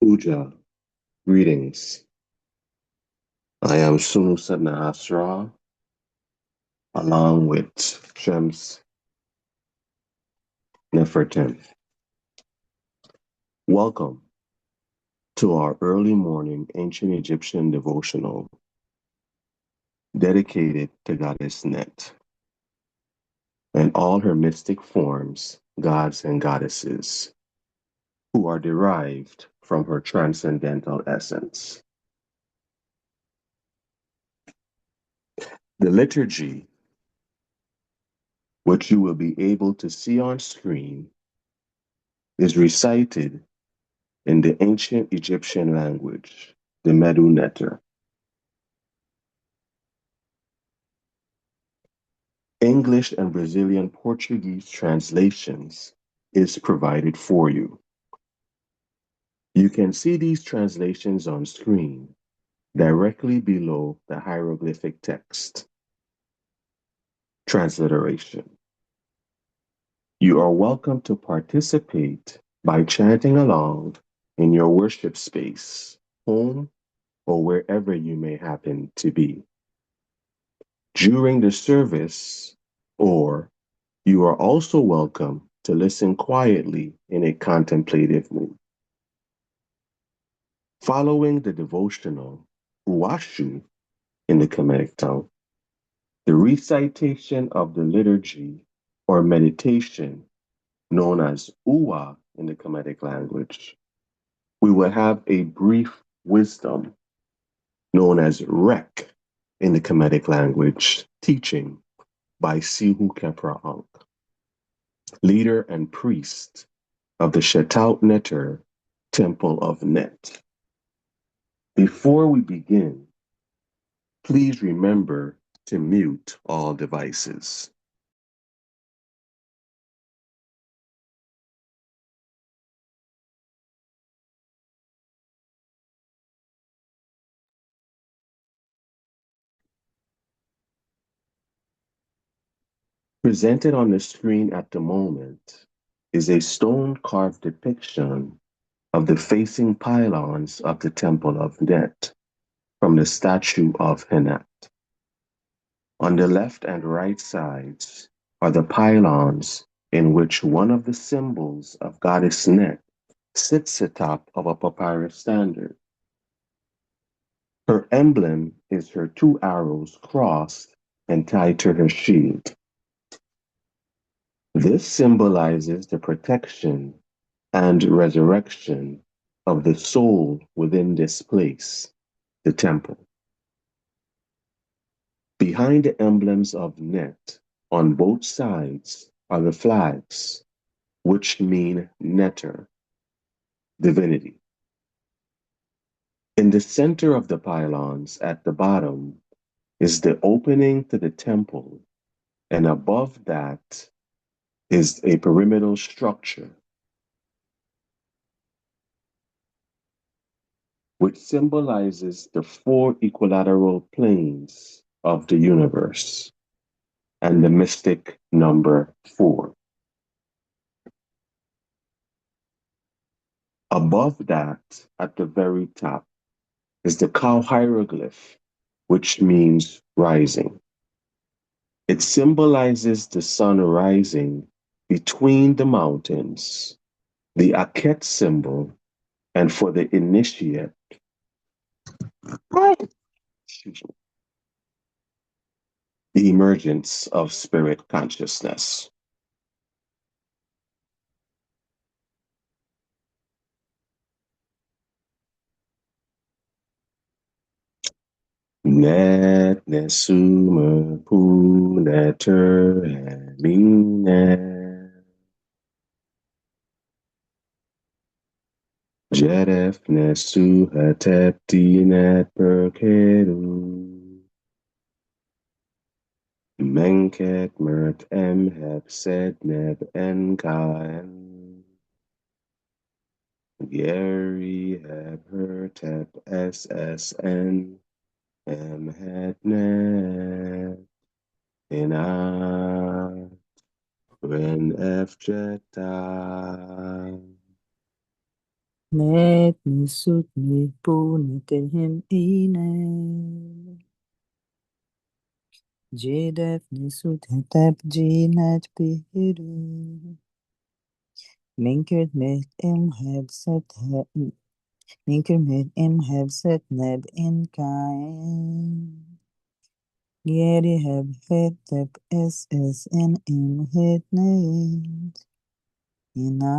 Puja, greetings. I am Sunu Asra, along with Shems Nefertem. Welcome to our early morning ancient Egyptian devotional dedicated to Goddess Net and all her mystic forms, gods and goddesses, who are derived from her transcendental essence. The liturgy, which you will be able to see on screen, is recited in the ancient Egyptian language, the Medu Neter. English and Brazilian Portuguese translations is provided for you. You can see these translations on screen directly below the hieroglyphic text. Transliteration. You are welcome to participate by chanting along in your worship space, home, or wherever you may happen to be. During the service, or you are also welcome to listen quietly in a contemplative mood. Following the devotional, Uwashu in the Kemetic tongue, the recitation of the liturgy or meditation known as Uwa in the Kemetic language, we will have a brief wisdom known as Rek in the Kemetic language teaching by Sehu Kepra, leader and priest of the Medu Neter Temple of Net. Before we begin, please remember to mute all devices. Presented on the screen at the moment is a stone-carved depiction of the facing pylons of the Temple of Net from the statue of Henat. On the left and right sides are the pylons in which one of the symbols of Goddess Net sits atop of a papyrus standard. Her emblem is her two arrows crossed and tied to her shield. This symbolizes the protection and resurrection of the soul within this place, the temple. Behind the emblems of Net on both sides are the flags, which mean Neter, divinity. In the center of the pylons at the bottom is the opening to the temple, and above that is a pyramidal structure which symbolizes the four equilateral planes of the universe and the mystic number 4. Above that, at the very top, is the cow hieroglyph, which means rising. It symbolizes the sun rising between the mountains, the Aket symbol, and for the initiate, the emergence of spirit consciousness. Net nesuma pu neter mine jedef nesu hatepti net perkedu menket mert heb sed neb enkaen geri heb hertep ssn het net ina ren efjeta Net nisut nipunetehem inem. Jedef nisut hetep jinet pihiru. Minkert met im heb set Minkert met im heb set neb in kain. Yeri heb hetep es en im het net. Ina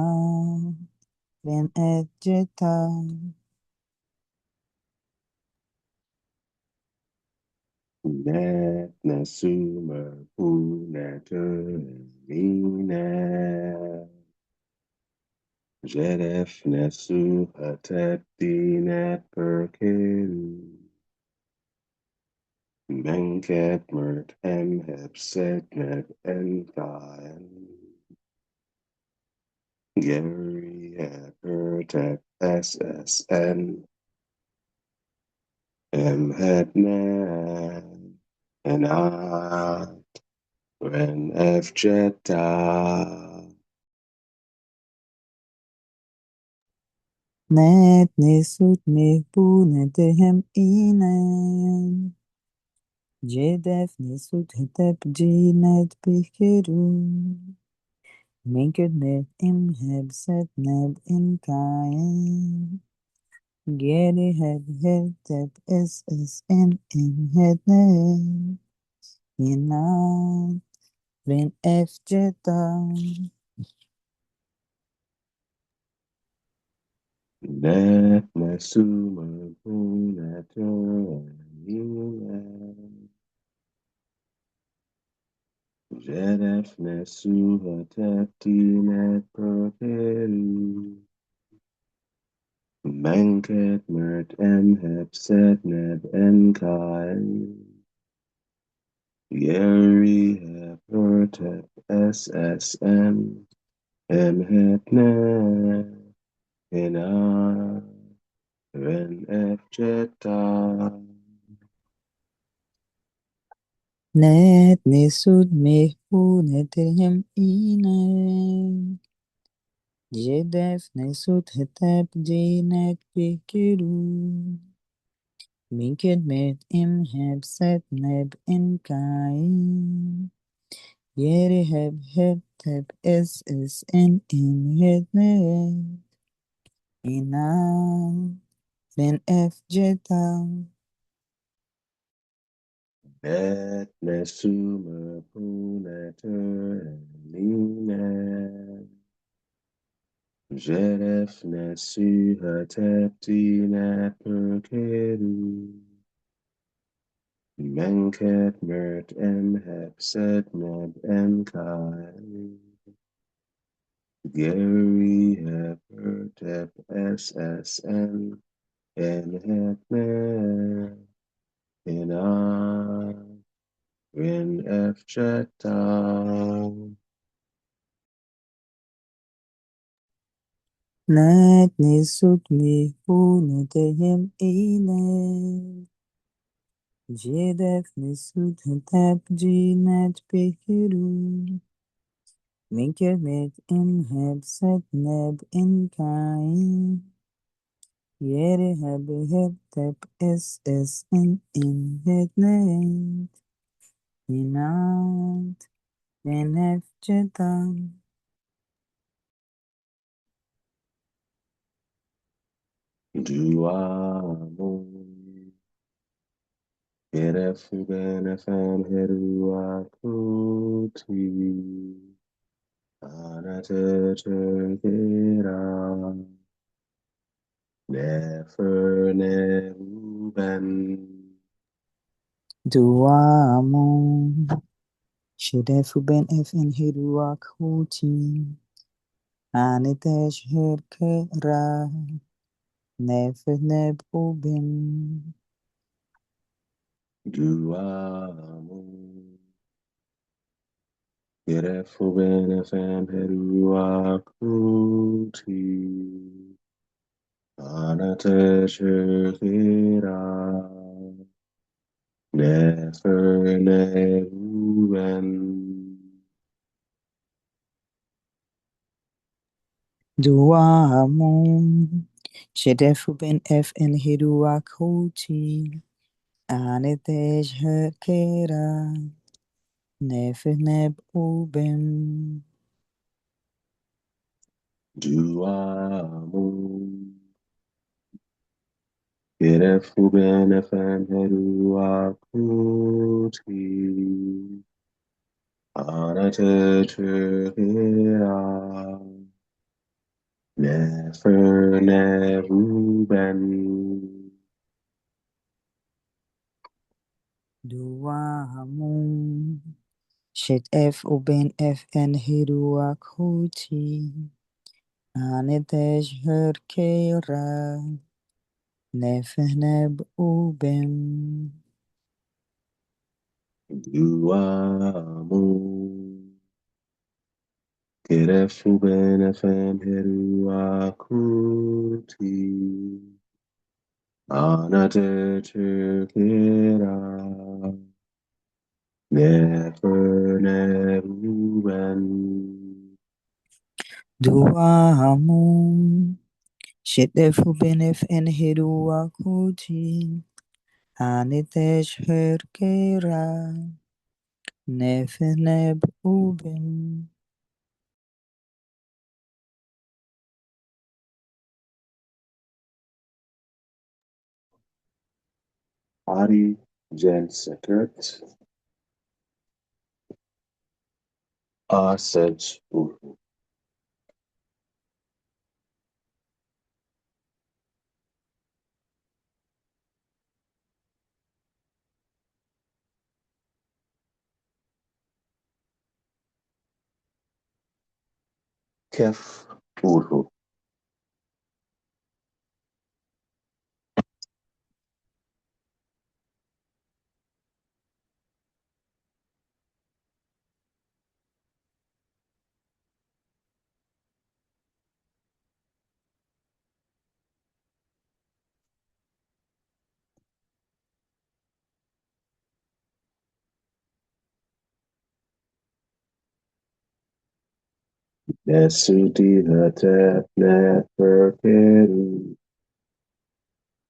ben et jeta. Net nesumer puneter mine. Jedef nesu hatet dinet perkeru. Menket mert em hepset net enkaen. Gary Pertep SSN M het nan and I when F Jetta. Net nisut nipunetehem inem. Jedef nisut hetep jinet pihiru. Minkert met im heb set neb in kain. Geri heb hetep es en im het net. Inat ben ef jeta. Net Nesuma Punato Nina Jedef Nesuha Tepti Net Perkeru Menket Mert M Hepset Neb Enkai Yeri Hepertep SSM M Hetne Ina Ren F Jetta. Net nisut nipunetehem inem. Jedef nesut hetep jinet pikiru. Minked met im heb set neb in kain. Yeri heb hetep es en im het net. Inam ben ef jeta. Net Nesuma Puneter Nina Jedef Nesuha Tepti Net Perkeru Menket Mert M Hepset Neb Enkai Gary Hepertep SSN En Hetne Ina Rin F Jetta. Net nisut nipunetehem inem. Jedef nisut hetep jinet pikiru. Minked met im heb set neb in kain. Yeri heb hetep es en im het net. Inat ben ef jeta. Duamon Erefu Benefam Heru Akuti Anate Turkera Nefer Nehuben Duamon. Shedefu ben ef en hiruak huti. Anitesh herkera. Nefer neb uben. Duamon Erefu Benefam Heru Akuti Anate Turkera Nefer Nehuben Duamon. شدف بن اف ان هيرو اكوتي انتج هكيرا نفنب اوبن Duamu. Kirefu benefem heru akuti. Anate tukira. Nefer neruben. دوامون شد اف اوبن اف ان هيرو اكوتي انتج هكيرا نفنب اوبن Duamu. Kirefu benefem heru akuti. Anate tukira. Never neruben. دوامون شد اف اوبن اف ان هيرو اكوتي انتج هكيرا نفنب اوبن Ari Jen Sekert, Asej Uru. Kef Uru. Nesudi Hatep Neferkeru.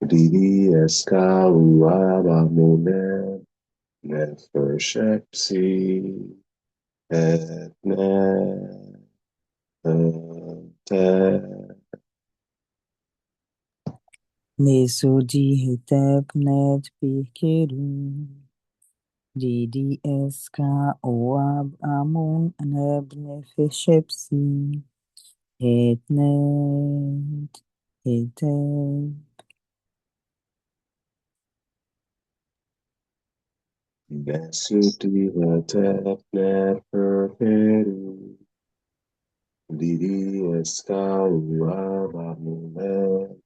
Didi Eskalu Abamune. Nefer Shepsi. Et Te. Nesodi hetep net bekeru DDSK oab amun neb nefeshepsi et net hetep Nesudi Hatep Neferkeru. Didi Eskalu Abamune.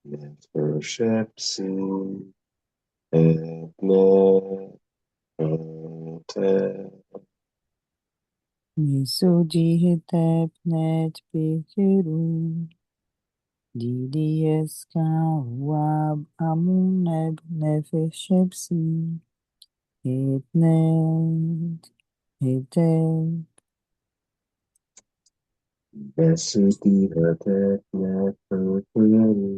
Nefer Shepsi. Et Te. Nesodi hetep net bekeru DDSK oab amun neb nefeshepsi et net hetep Nesudi Hatep Neferkeru.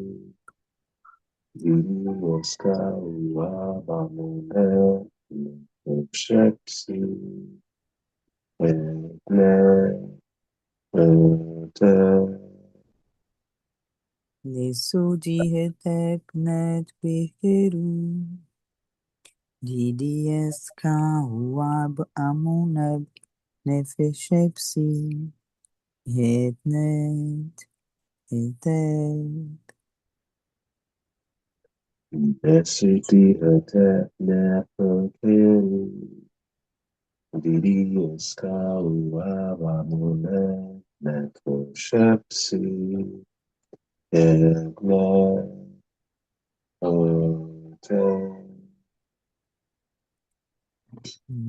Didi Eskalu Abamune. Nefer Shepsi. Te. Nesodi hetep net bekeru DDSK oab amuneb nefeshepsi het net hetep Nesudi Hatep Neferkeru. Didi Eskalu Abamune. Nefer Shepsi. Te.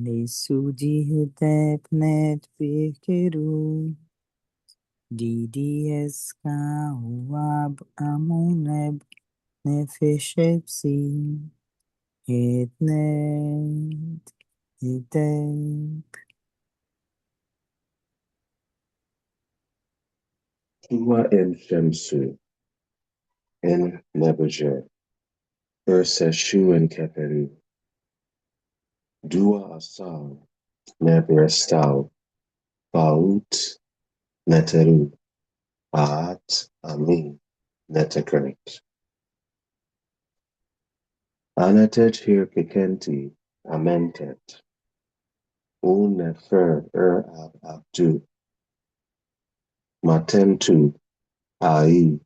Nesodi hetep net bekeru DDSK oab amuneb nefeshepsi het net hetep Tua em Shemsu. in Nebuchadnezzar, Sehu in Keperu, Dua Asal, Nebrestau, Baut, Neteru, Aat, Ami, Netekert. Anatet hier Kikenti, Amentet, Un Nefer Ab Abdu, Matentu, Ai,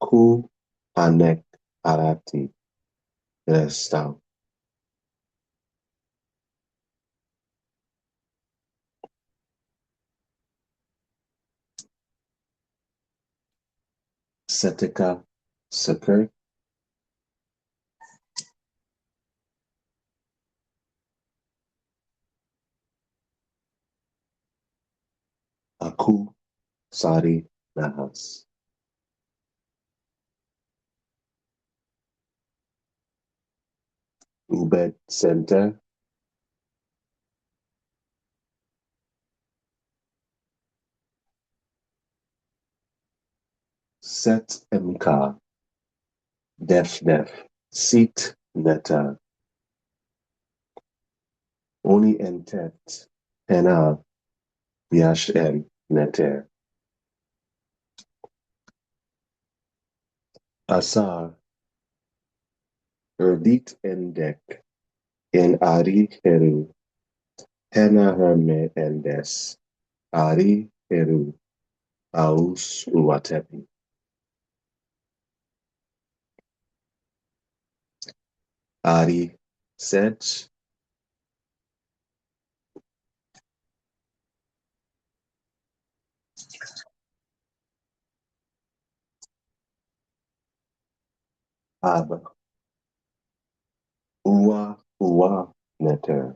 Ku, Anek, Arati, Restau. Setika, Seker, Aku, Sari, Nahas. Ubed Center, Set Mk, Def, Sit Neta, Oni Entet, Hena, Yash Neter, Asar, Erdit Endek, En Ari Heru, Hena Herme Endes, Ari Heru, Aus Uwatepi. Ari Set, Ab, Uwa Neter,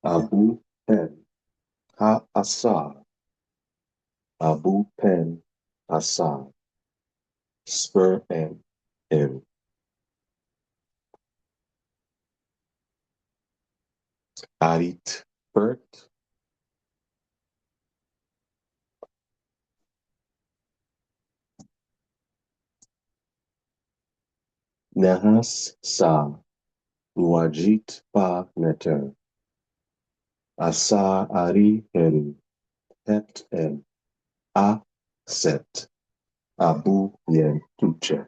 Abu Pen, Ha Asar, Abu Pen Asar, Spur and M. Arit Bert, Nahas Sa, Wajit Pa Neter, Asar Ari Heru, Het M. A Set, Abu Yen Tuche.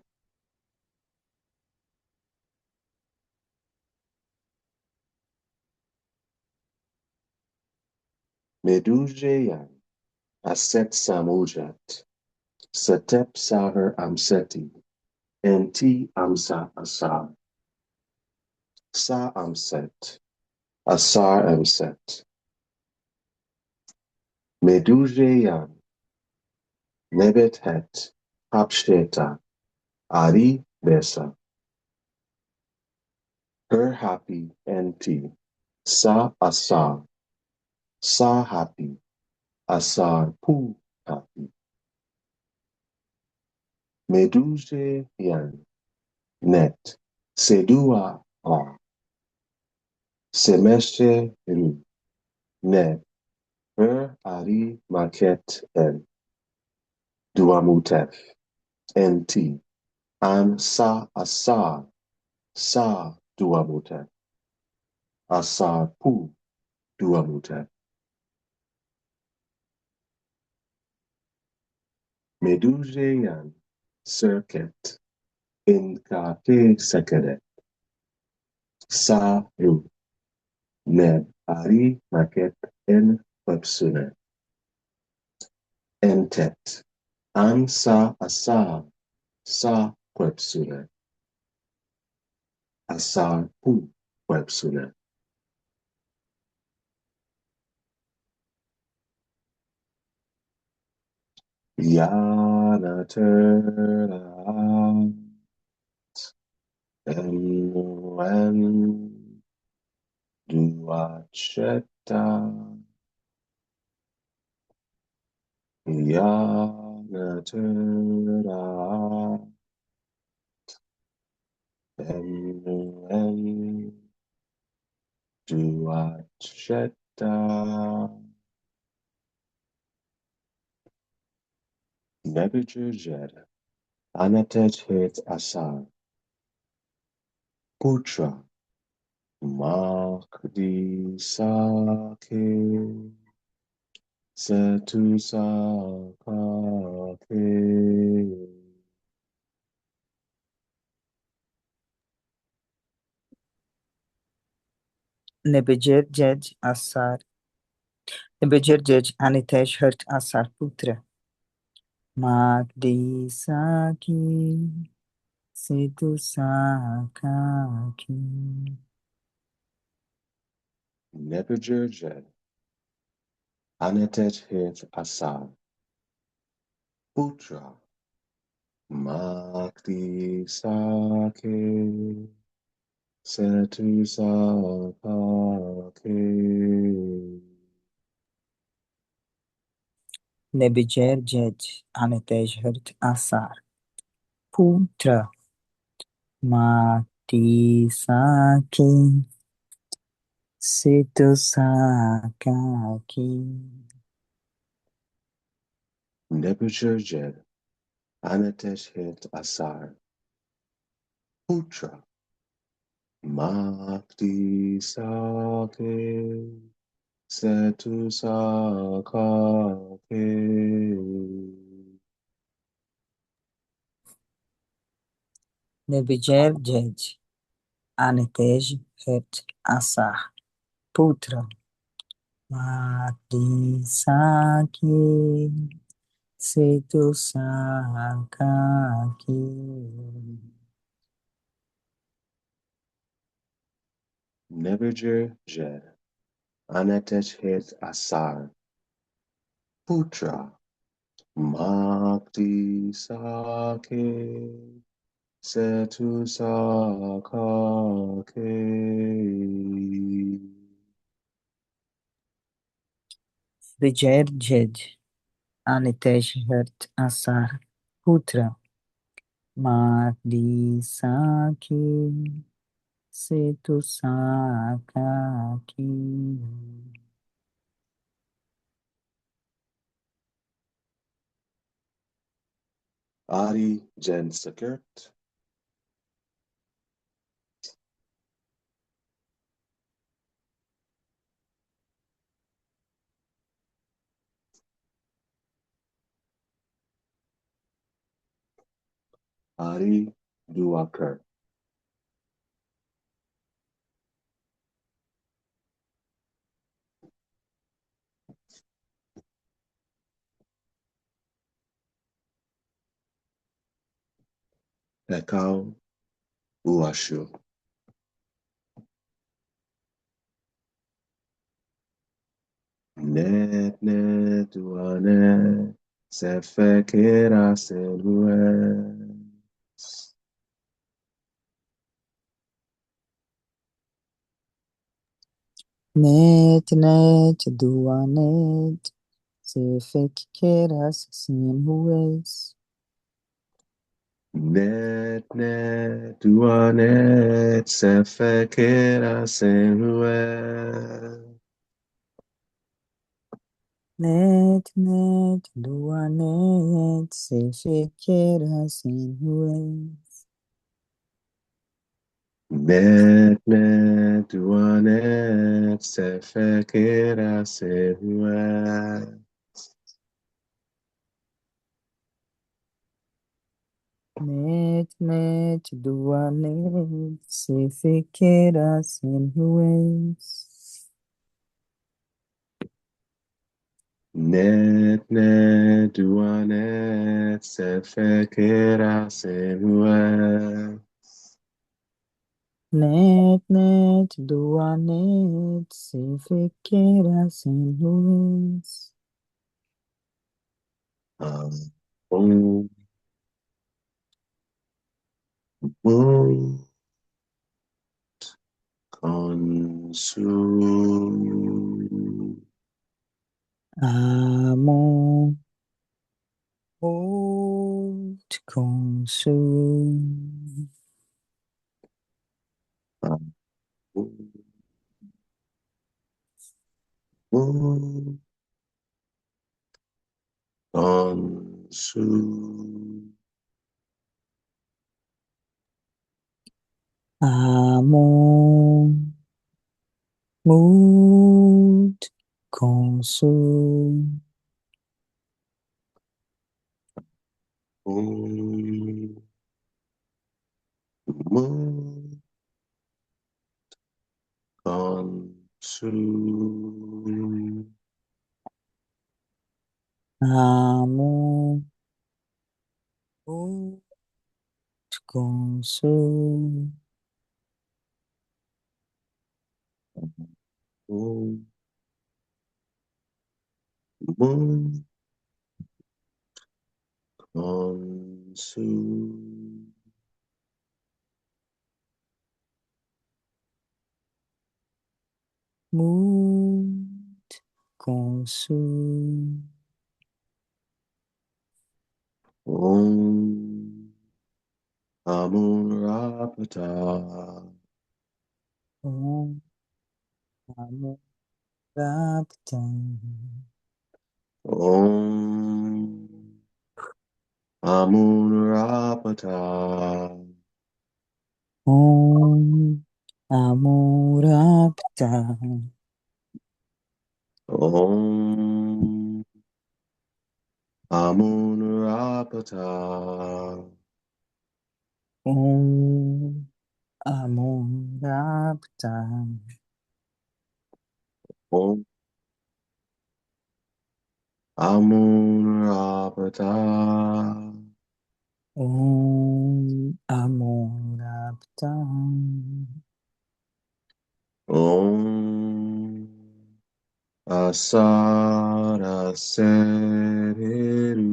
Medu Neter, Aset Samujat, Setep Saher Amseti, Enti Amsa Asar, Sa Amset, Asar Amset, Medu Neter, Nebet Het, Hapshteta, Ari Besa, Her Happy Enti, Sa Asar, Sa Happy, Asar Pu Happy, Medu Neter, Net, Sedua A, Semestre Ru, Net, Her Ari Maket En, Duamutef, Nt, Am Sa Asar, Sa Duamutef, Asar Pu Duamutef, Medujeyan, Circuit, Inkate Sekedet, Sa Ru, Neb Ari Maket En Websunet, Entet, An Sa Asar, Sa Websunet, Asar Pu Websunet. Yana Turda, and when Duacheta, Yana Turda, and when Duacheta, Nebuchadnezzar, Anatet het asar. Putra. Makdi sake. Setu sakake. Nebejer Jej Asar. Nebejer Jej Anitesh Hert Asar Putra. Magdi Saki. Setu Sakaki. Nebuchadnezzar. Anatet het asar. Putra. Makdi sake. Setu sakake. Nebejer Jej Anitesh Hert Asar Putra. Magdi Saki. Setu Sakaki. Nebuchadnezzar. Anatet het asar. Putra. Makdi sake. Setu sakake. Nebejer Jej Anitesh Het Asar Putra. Magdi Saki. Setu Sakaki. Nebuchadnezzar. Anatet het asar. Putra. Makti sake. Setu sakake. Bejer Jej Anitesh Het Asar Putra. Magdi Saki. Setu Sakaki. Ari Jen Sekert. Ari Duaker. Pekau Uashu. Net net duanet. Sefekera selue. Net net duanet. Sefek keras sin hues. Net net duanet. Sefekera selue. Net net duanet. Sefek keras sin hues. Net net duanet. Sefekera selue. Net net duanet. Sefek keras sin hues. Net net duanet. Sefekera selue. Net net duanet. Sefek keras sin hues. Boom, boom, consume. Amor, te consume. Boom, consume. Amon Mood Consum Om Mum Consum Amon Mood Consum Om Mum Consum Mood Consum Om Amun Rapata Om Amon Raptam Om Amun Rapata Om Amoraptam Om Amun Rapata Om Amoraptam Om Amun Rapata Om Amoraptam Om Asara Seru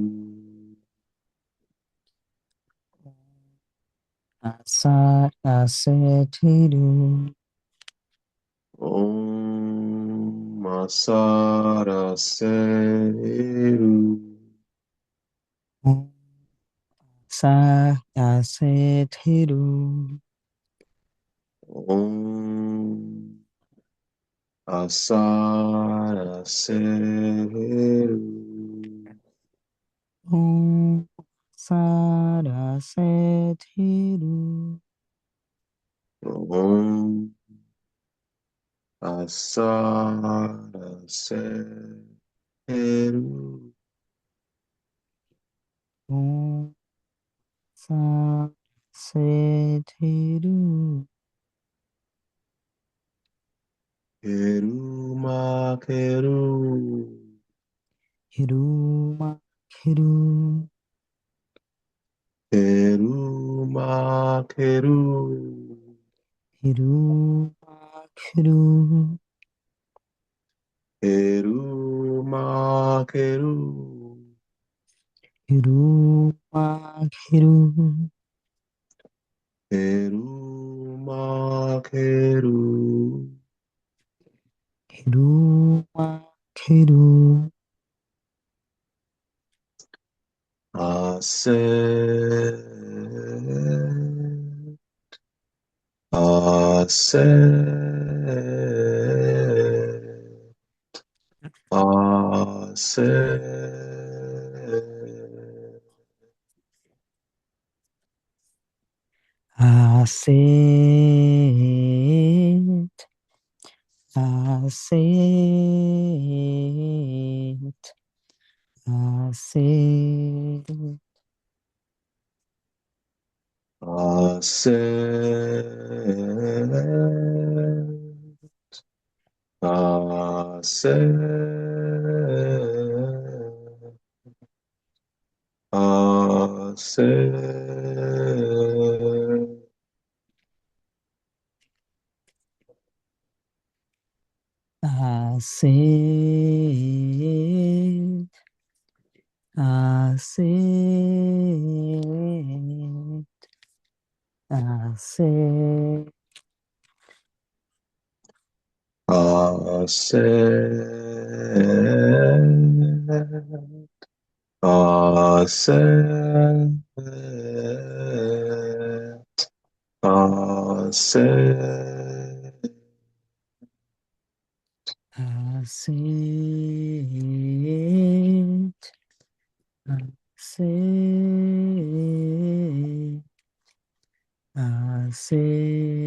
Asa Asetiru Om Asara Seru Om Sa Asetiru Om Asara Seru Om Sa Asetiru Om Asara Seru Om Sa Asetiru Heru Makeru Heru Heru Heru Makeru Heru Heru Heru Makeru Heru Heru Heru Makeru Heru Heru Ase Ase Ase Aset Aset Aset Ase Ase Ase Aset Aset Aset Ase Ase Ase Aset Aset Aset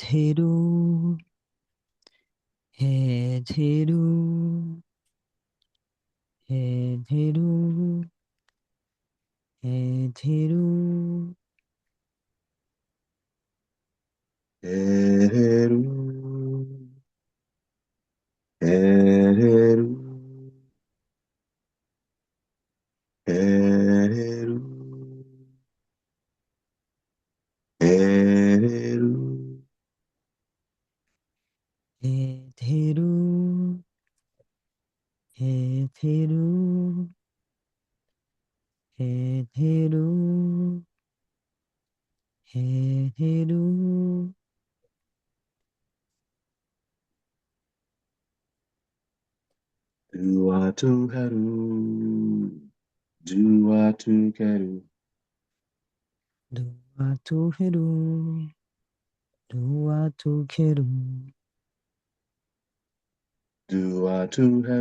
Heru, Heru, Heru, Heru, Heru, Heru, Heru, Heru, Heru, Heru, Heru, Heru, Duatu Heru, Duatu Heru, Dua tu Heru, Dua tu Heru, Duatu Heru,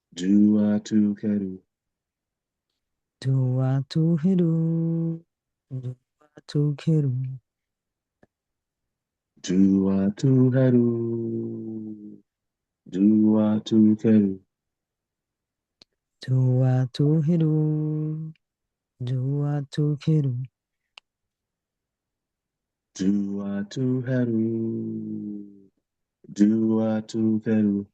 Duatu Heru, Dua tu Heru, Dua tu Heru, Duatu Heru, Duatu Heru, Dua tu Heru, Dua tu Heru, Duatu Heru, Duatu Heru,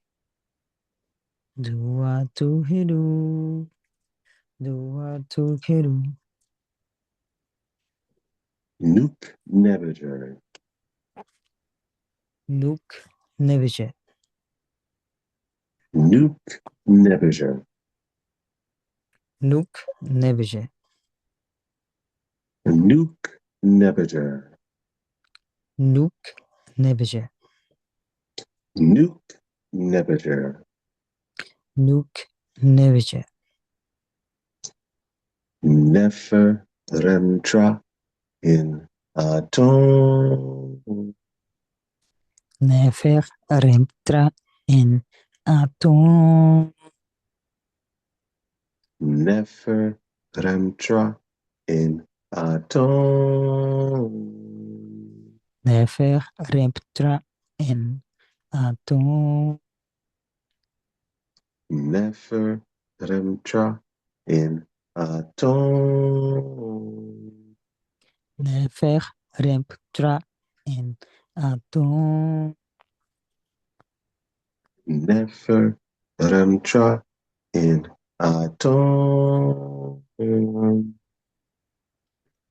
Dua tu Heru, Dua tu Heru, Nuk Nebejer, Nuk Nebeje, Nuk Nebejer, Nuk Nebeje, Nuk Nebejer, Nuk Nebeje, Nuk Nebejer, Nuk Nebeje, Nefer Remtra in Aton, Nefer Remtra en Aton, Nefer Remtra in Aton, Nefer Remtra en Aton, Nefer Remtra in Aton, Nefer Remtra en Aton, Nefer Remtra in Aton,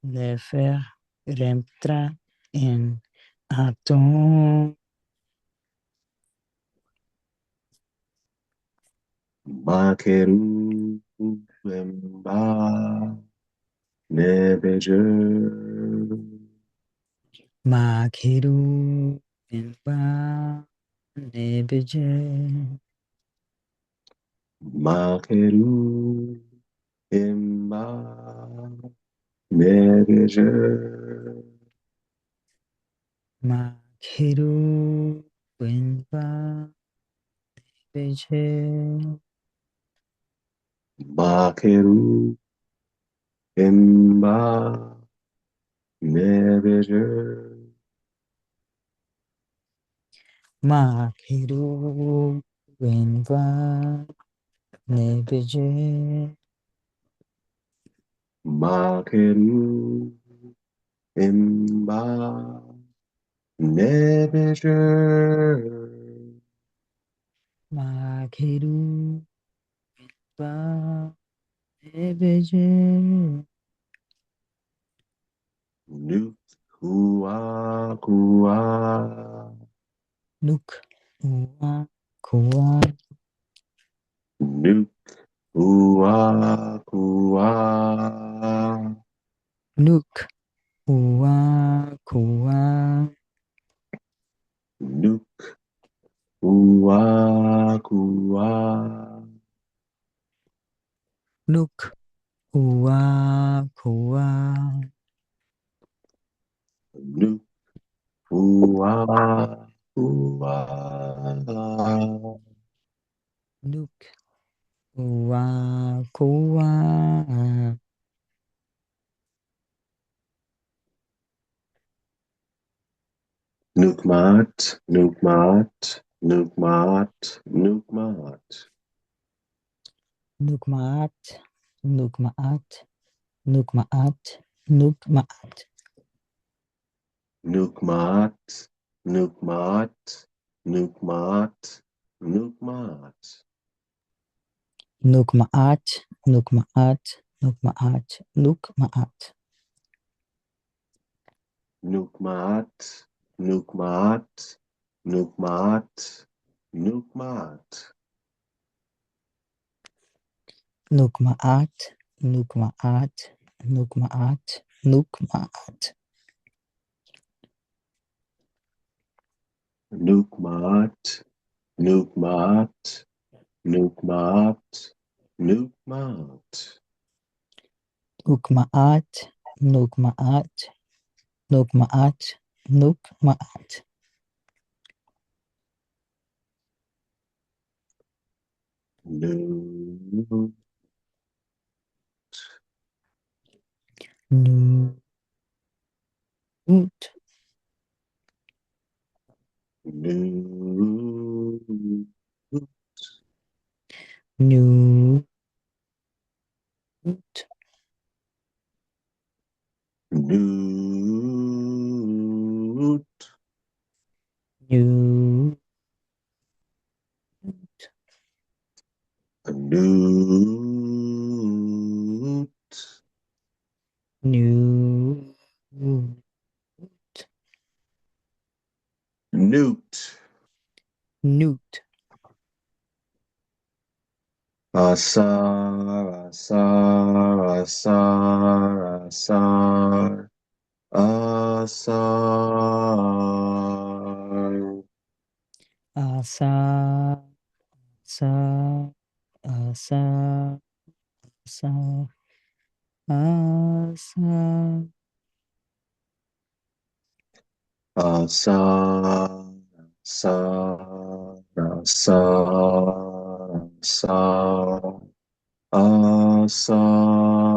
Nefer Remtra en Aton, Makeru Emba Nebejer, Makeru en Ba Nebeje, Makeru Emba Nebejer, Makeru en Ba Nebeje, Makeru Emba Nebejer, Makeru en Ba Nebeje, Makeru Emba Nebejer, Makeru Ba Nebeje, Nuk Hua Kua, Nuk Ua Kua, Nuk Hua Kua, Nuk Ua Kua, Nuk Hua Kua, Nuk Ua Kua, Nuk Hua Kua, Nuk Ua Kua, Nukmat, Nukmat, Nukmat, Nukmat. Nukmaat, Nukmaat, Nukmaat, Nukmaat. Nukmat, Nukmat, Nukmat, Nukmat. Nukmaat, Nukmaat, Nukmaat, Nukmaat. Nukmat, Nukmat, Nukmat, Nukmat. Nukmaat, Nukmaat, Nukmaat, Nukmaat. Nukmat, Nukmat, Nukmat, Nukmat. Nukmaat, Nukmaat, Nukmaat, Nukmaat. Nukmat. Nut, Nut, Newt, Nut, Newt, Nut, Newt, Nut. Asar, Asar, Asar, Asar, Asar, Asa, sa, asa, sa, asa, Asar, Asar, Asar, Asar, Asar.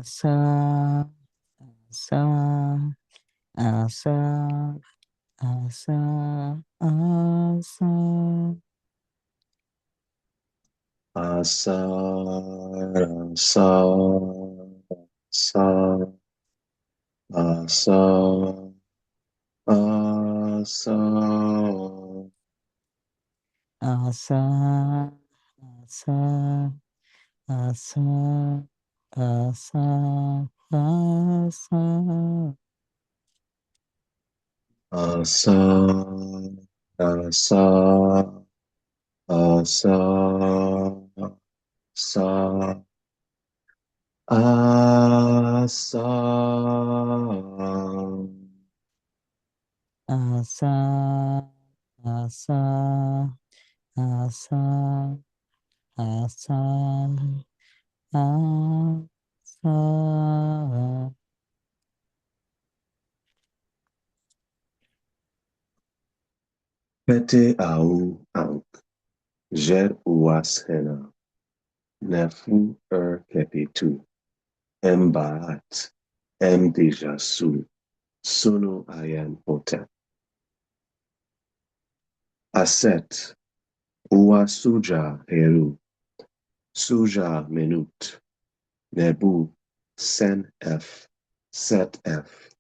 asa, asa, asa, asa, asa, Asar, asar, asar, asar, asar, asa, asa, asa, asa, asa. asar, asar, asar, asar, asar. Asa, asa, asa, asa, asa. Pete au ank, jet uas hena, nefu kepitu, embaat, em deja su, sunu ayan potem. Aset, ua suja heru, suja menut, nebu, sen f, set f,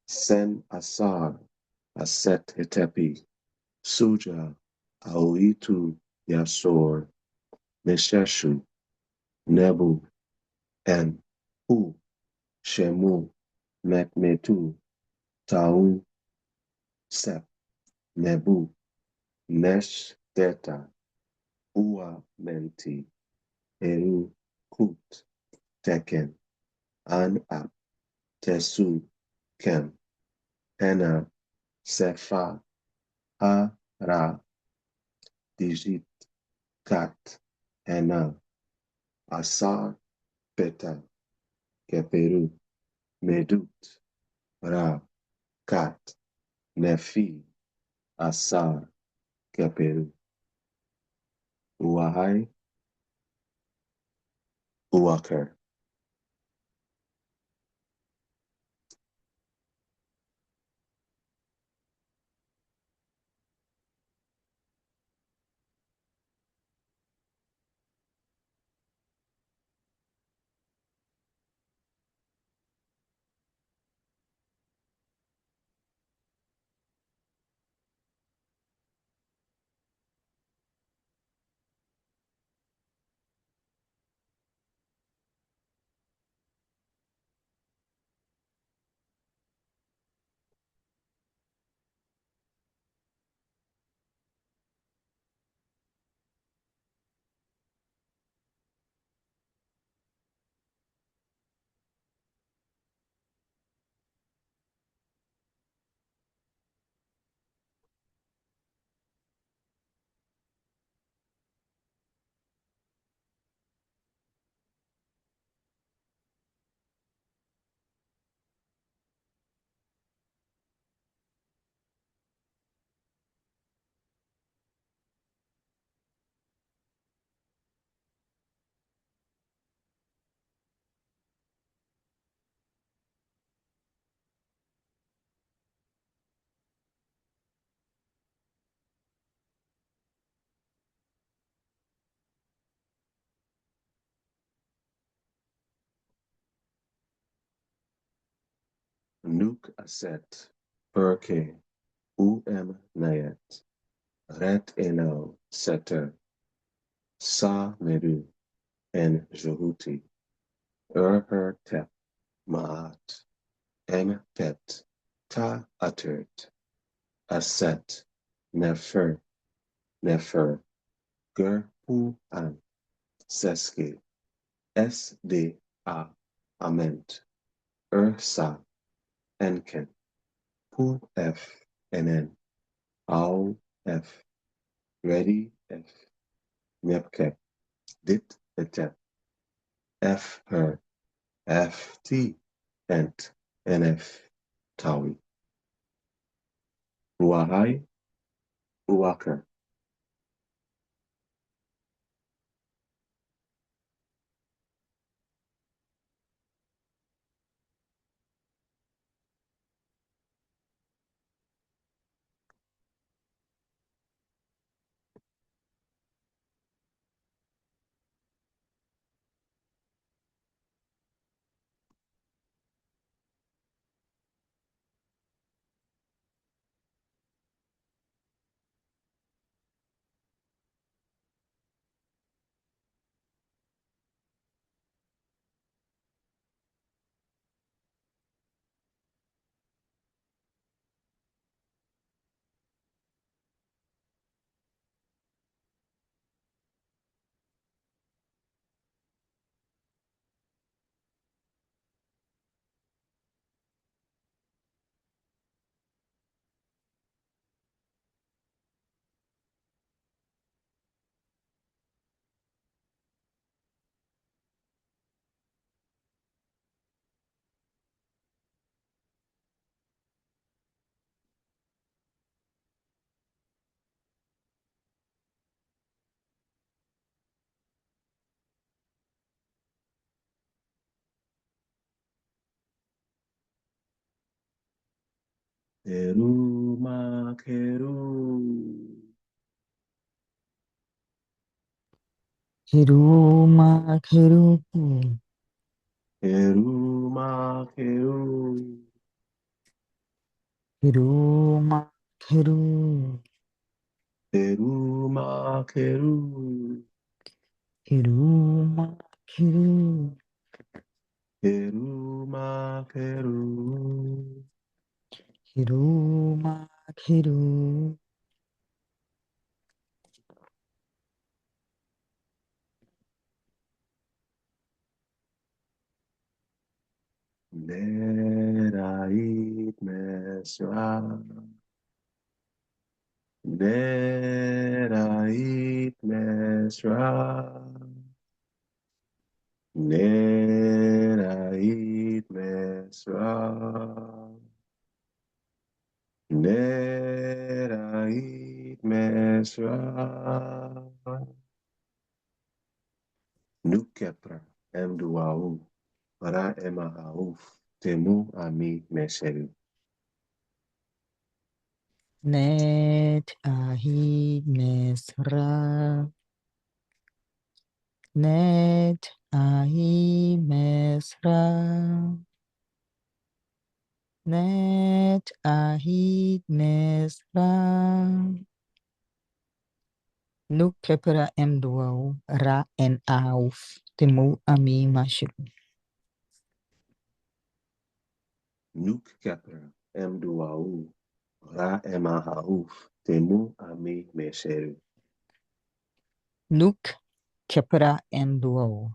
sen asar, aset hetepi, suja, auitu yasor, mesheshu, nebu, en, hu, shemu, metmetu, tau, sep, nebu, nesh, deta, ua, menti, eru, kut, teken, an, ap, tesu, kem, hena, sefa, ha, ra, digit, kat, hena, asar, beta, keperu, medut, ra, kat, nefi, asar, keperu, uahai, uaker. Nuke aset, perke, nayet, ret enel setter, sa medu, en jehuti, her tep, maat, em pet, ta uttered, aset, nefer, ger pu an, seske, sda, ament, sa, enken, pu f, enen, au f, ready f, nepkep, dit etep, f her, ft, ent, nf, tawi. Uahai, uaker. Heru mak Heru. Heru mak Heru. Heru mak Heru. Heru mak Heru. Heru mak Heru. Heru mak Heru. Heru mak Heru. Heru mak Heru. Nerait mesra. Nerait mesra. Nerait mesra. Nerait mesra. Nukepra em duau. Para emahauf. Temu ami mesheru. Net ahi mesra. Net ahi mesra. Net ahi mesra. Nuk kepera em duau ra en auf. Temu ami mashru. Nukepra em duau. Ra emahauf. Temu ami mesheru. Nuk kepera em duau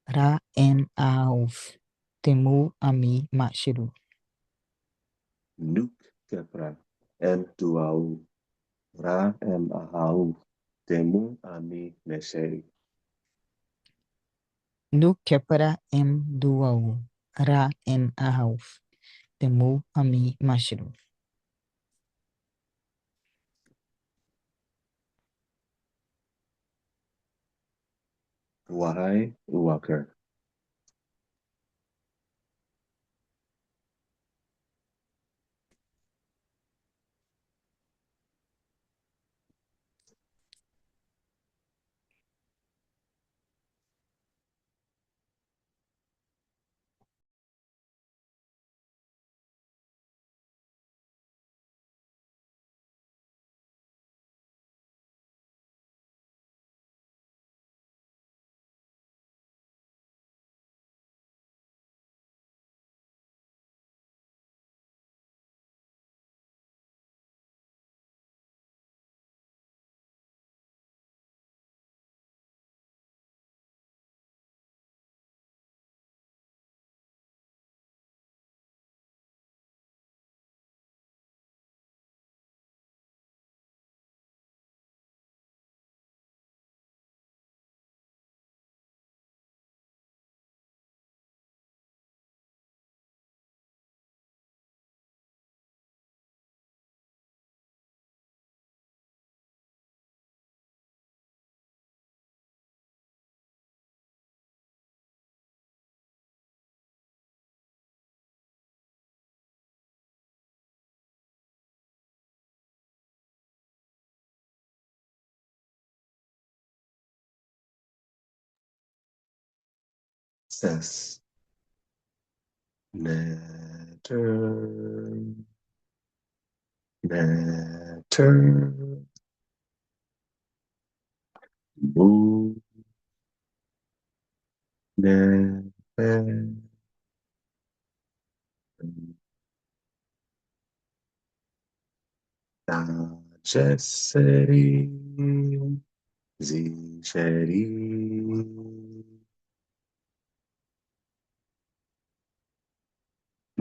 ra en auf. Temu ami mashru. Nukepra em duau. Ra emahauf. Temu ami mesheru. Nuk kepera em duau ra en auf. Temu ami mashru. Wahai uwaker. Ses. Neter. Neter. Mu. Neter. Dagesseri. Zisheri.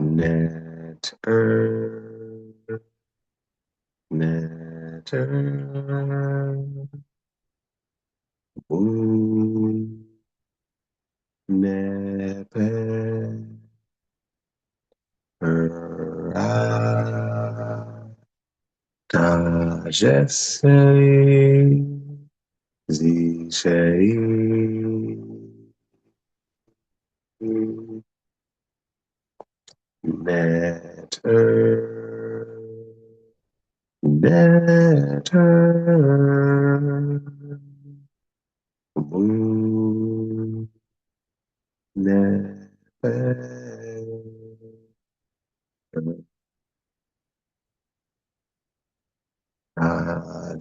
Neter. Neter. Boom. Nepe. Ra. Dagesseri. Zisheri. Netter, netter, moon, netter,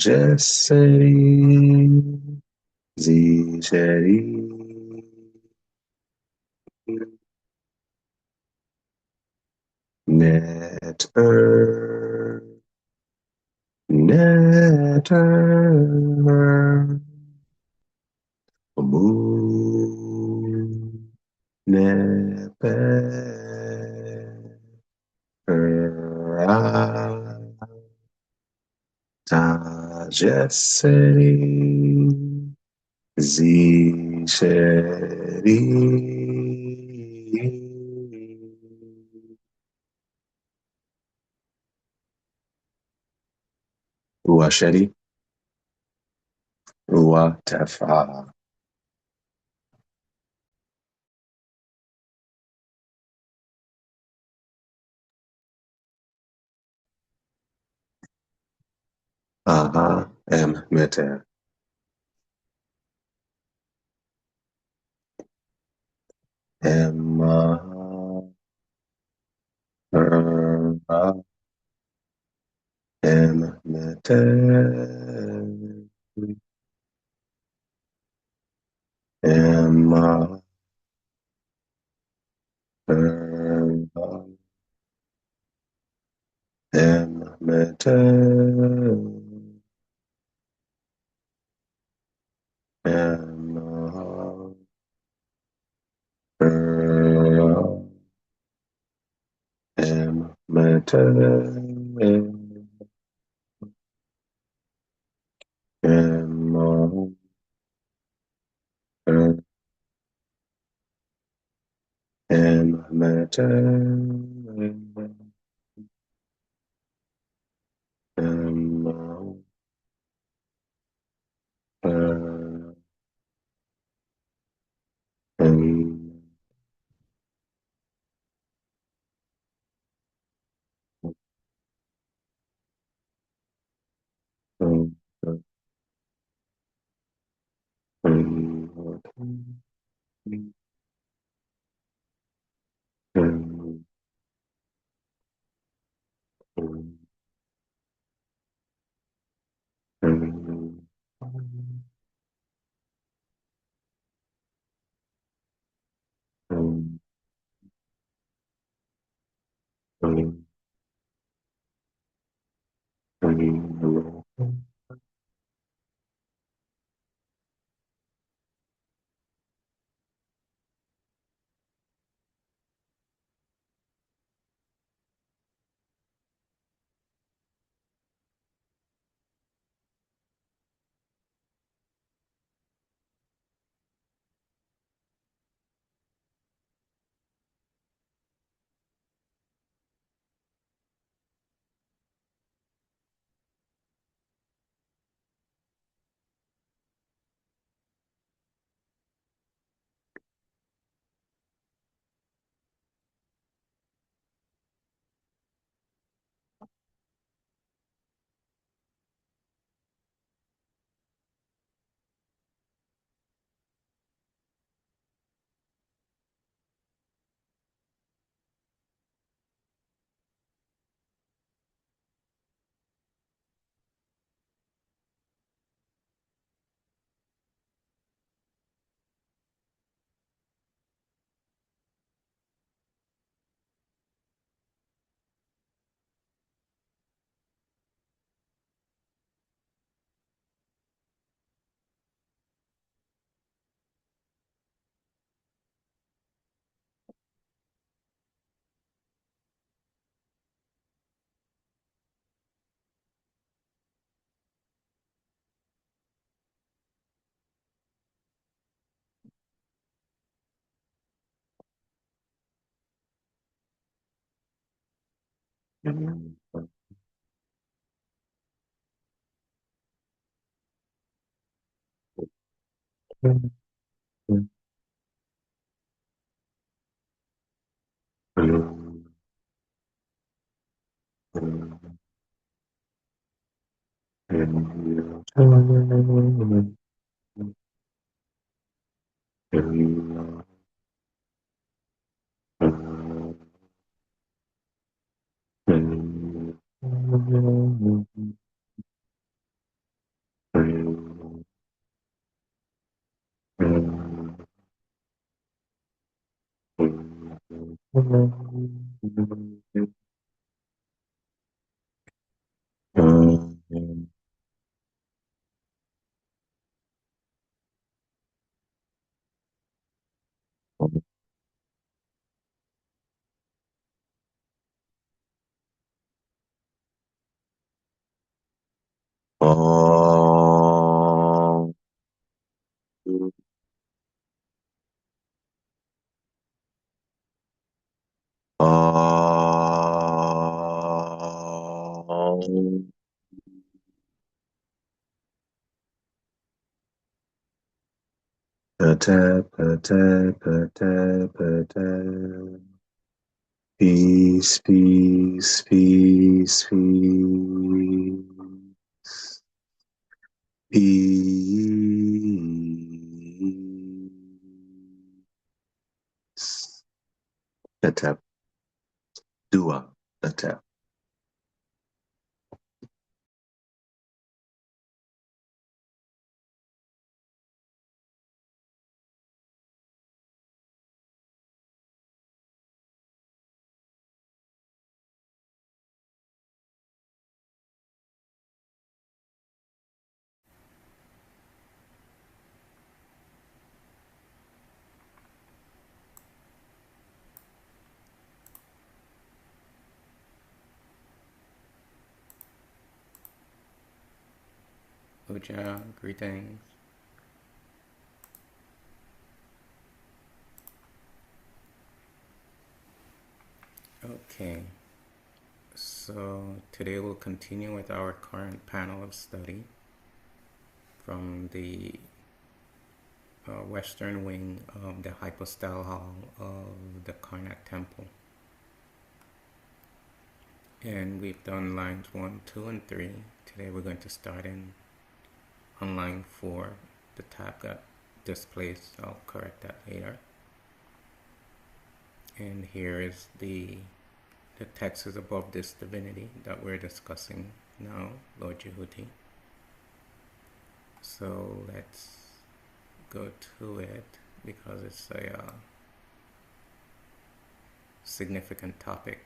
Jesseri, zisheri, netter, netter, moon, nepe, Tagessery, Zishery, Uasheri, Uatefa, Aha, M. Meter, M. M. Meter, M. M. Meter, M. M. Meter, M. M. Meter, M. M. Peace, peace, peace, peace, peace. Atep, dua, atep. Uja, greetings. Okay, so today we'll continue with our current panel of study from the western wing of the hypostyle hall of the Karnak Temple. And we've done lines 1, 2, and 3. Today we're going to start on line 4. The tab got displaced. I'll correct that later. And here is the text is above this divinity that we're discussing now, Lord Jehuti. So let's go to it because it's a significant topic.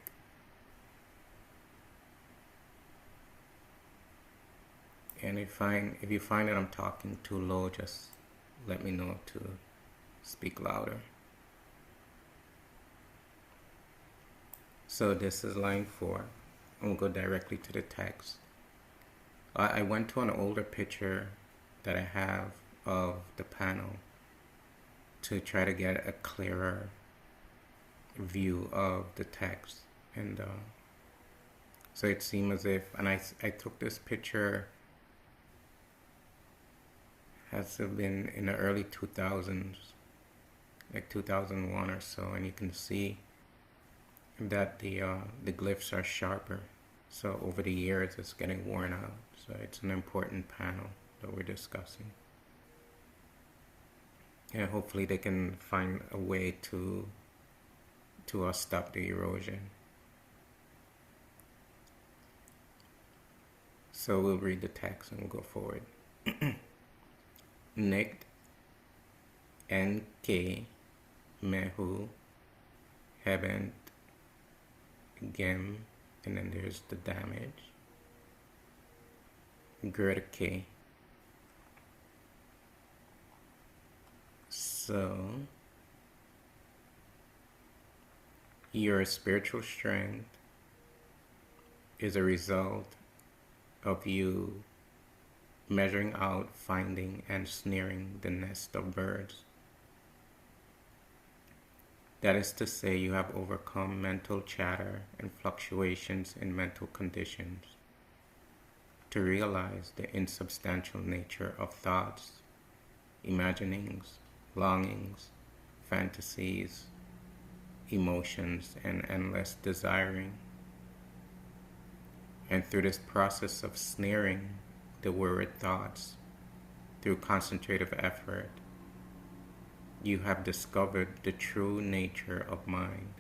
And if you find that I'm talking too low, just let me know to speak louder. So this is line 4. I'm going to go directly to the text. I went to an older picture that I have of the panel to try to get a clearer view of the text. And so it seemed as if, and I took this picture, has been in the early 2000s, like 2001 or so, and you can see that the glyphs are sharper. So over the years it's getting worn out. So it's an important panel that we're discussing. And hopefully they can find a way to stop the erosion. So we'll read the text and we'll go forward. Nikt NK Mehu Hebent Gem, and then there's the damage. Gurke. So your spiritual strength is a result of you measuring out, finding, and snaring the nest of birds. That is to say, you have overcome mental chatter and fluctuations in mental conditions to realize the insubstantial nature of thoughts, imaginings, longings, fantasies, emotions, and endless desiring. And through this process of snaring the worried thoughts through concentrative effort, you have discovered the true nature of mind,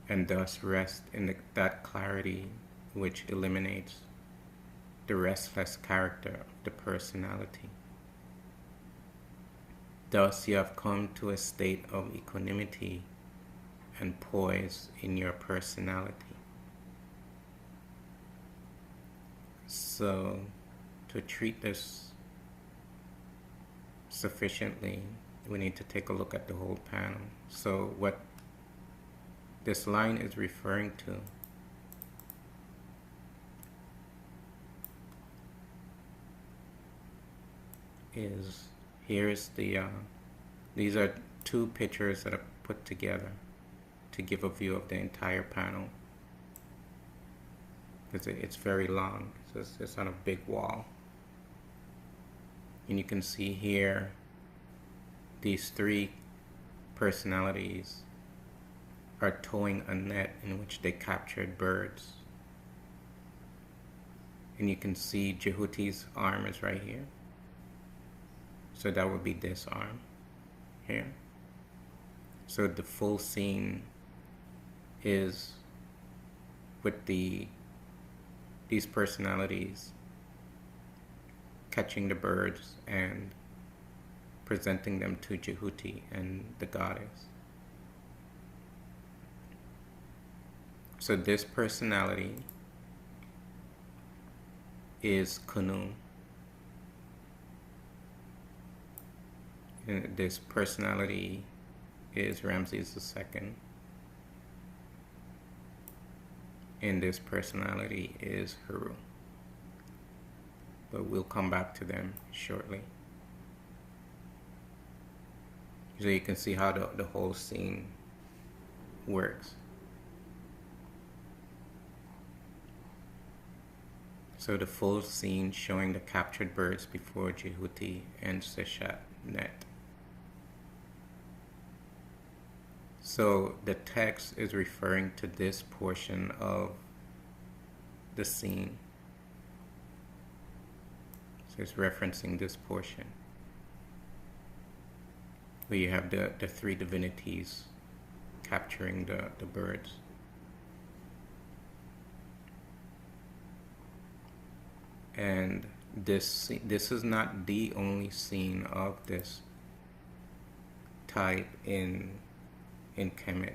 and thus rest in that clarity which eliminates the restless character of the personality. Thus you have come to a state of equanimity and poise in your personality. So, to treat this sufficiently, we need to take a look at the whole panel. So what this line is referring to is, here's the, these are two pictures that are put together to give a view of the entire panel. Because it's very long, so it's on a big wall. And you can see here these three personalities are towing a net in which they captured birds. And you can see Jehuti's arm is right here. So that would be this arm here. So the full scene is with these personalities catching the birds and presenting them to Jehuti and the goddess. So this personality is Khunum. And this personality is Ramses II. And this personality is Heru. But we'll come back to them shortly. So you can see how the whole scene works. So the full scene showing the captured birds before Jehuti and Seshat net. So the text is referring to this portion of the scene. So it's referencing this portion, where you have the three divinities capturing the birds. And this is not the only scene of this type in Kemet.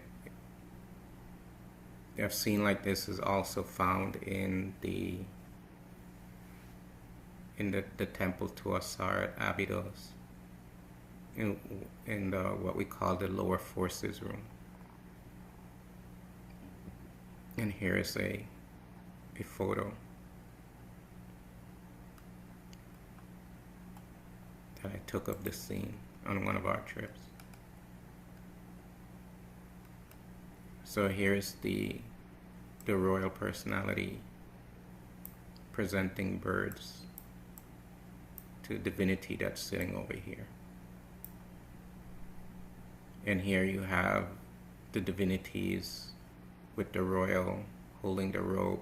A scene like this is also found in the temple to Asar at Abydos, in what we call the lower forces room. And here is a photo that I took of this scene on one of our trips. So here's the royal personality presenting birds to divinity that's sitting over here. And here you have the divinities with the royal holding the robe,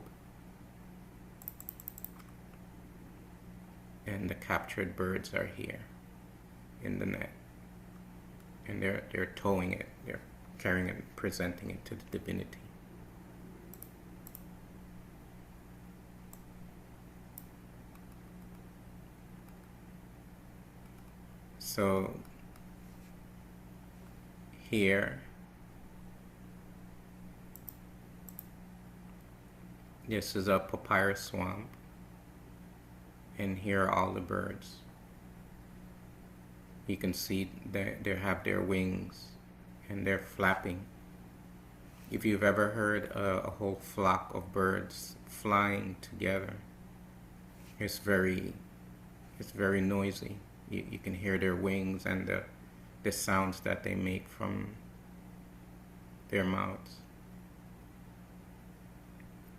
and the captured birds are here in the net, and they're towing it, they're carrying it, presenting it to the divinity. So here, this is a papyrus swamp, and here are all the birds. You can see that they have their wings and they're flapping. If you've ever heard a whole flock of birds flying together, it's very noisy. You can hear their wings and the sounds that they make from their mouths.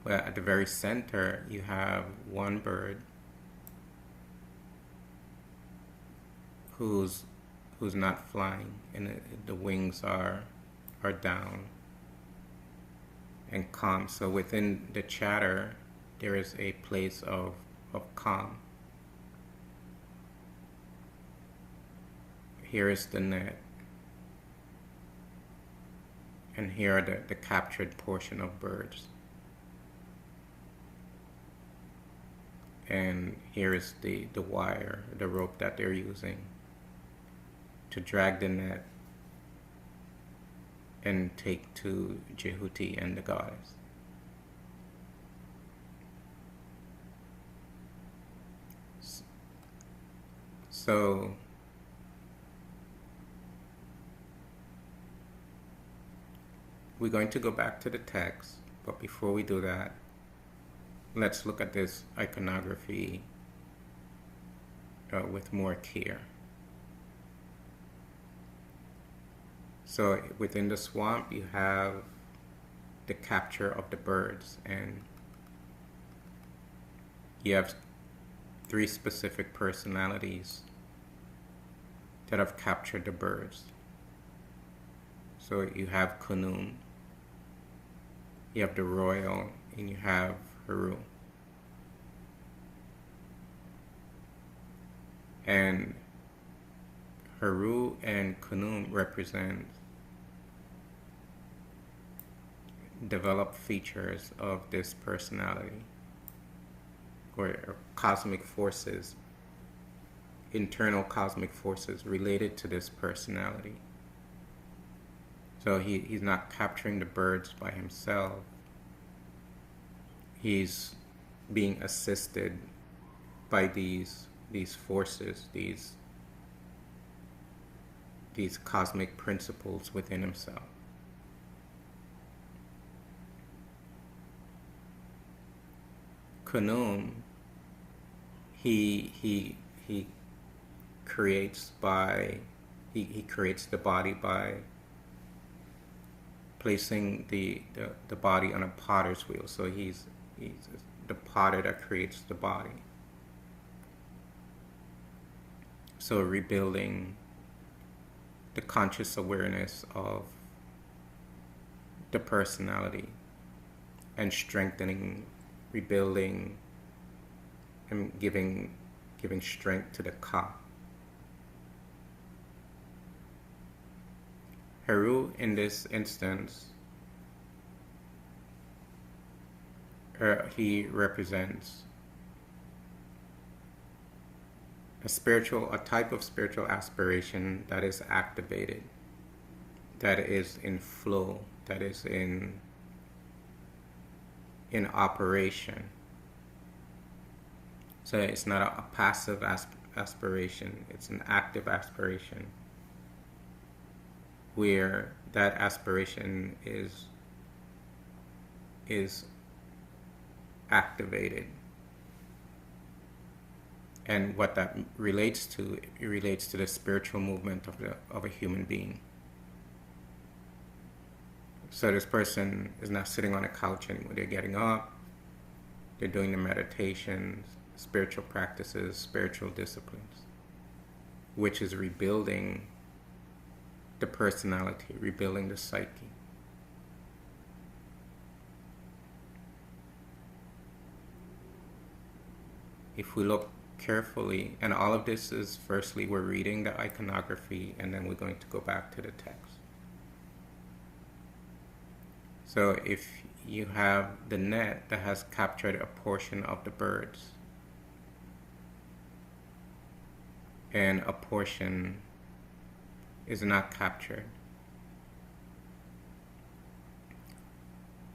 But at the very center, you have one bird who's not flying, and the wings are down and calm. So within the chatter, there is a place of calm. Here is the net, and here are the captured portion of birds. And here is the wire, the rope that they're using to drag the net and take to Jehuti and the goddess. So we're going to go back to the text, but before we do that, let's look at this iconography with more care. So within the swamp, you have the capture of the birds, and you have 3 specific personalities that have captured the birds. So you have Khunum, you have the royal, and you have Heru. And Heru and Khunum represent developed features of this personality, or cosmic forces, internal cosmic forces related to this personality. So he's not capturing the birds by himself. He's being assisted by these forces, these cosmic principles within himself. Khunum, he creates the body by placing the body on a potter's wheel. So he's the potter that creates the body. So rebuilding the conscious awareness of the personality and strengthening, rebuilding, and giving strength to the Ka. Heru, in this instance, he represents a type of spiritual aspiration that is activated, that is in flow, that is in operation. So it's not a passive aspiration, it's an active aspiration, where that aspiration is activated. And what that relates to, it relates to the spiritual movement of a human being. So this person is not sitting on a couch anymore. They're getting up, they're doing the meditations, spiritual practices, spiritual disciplines, which is rebuilding the personality, rebuilding the psyche. If we look carefully, and all of this is, firstly, we're reading the iconography, and then we're going to go back to the text. So if you have the net that has captured a portion of the birds, and a portion is not captured.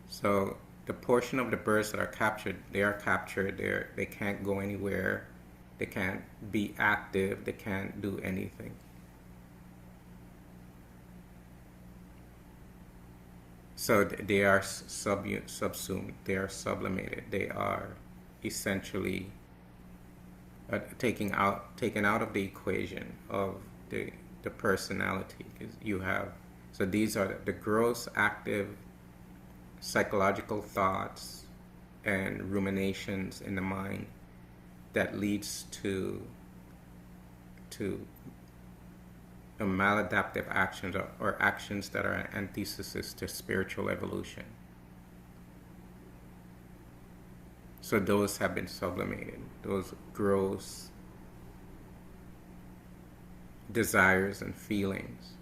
So the portion of the birds that are captured, they can't go anywhere, they can't be active, they can't do anything. So they are subsumed, they are sublimated, they are essentially taken out of the equation of the personality. You have So these are the gross, active, psychological thoughts and ruminations in the mind that leads to maladaptive actions, or actions that are an antithesis to spiritual evolution. So those have been sublimated, those gross desires and feelings.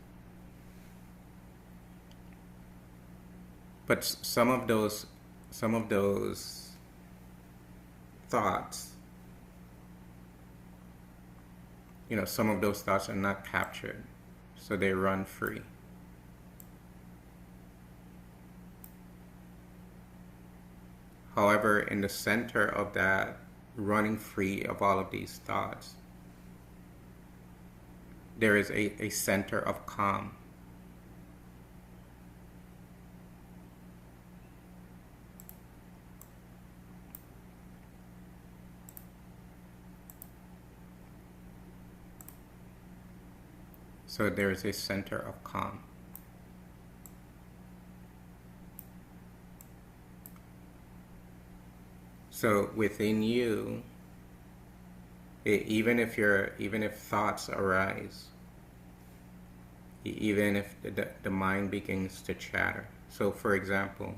But some of those thoughts, some of those thoughts are not captured, so they run free. However, in the center of that running free of all of these thoughts, there is a center of calm. So there is a center of calm. So within you, even if thoughts arise, even if the mind begins to chatter. So for example,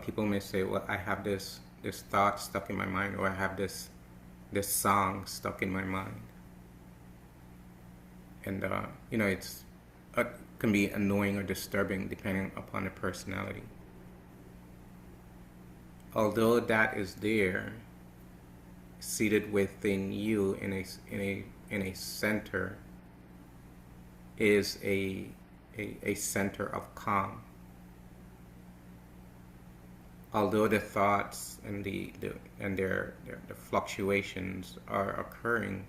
people may say, well, I have this thought stuck in my mind, or I have this song stuck in my mind. And it's can be annoying or disturbing depending upon the personality. Although that is there, seated within you in a center, is a center of calm. Although the thoughts and their fluctuations are occurring,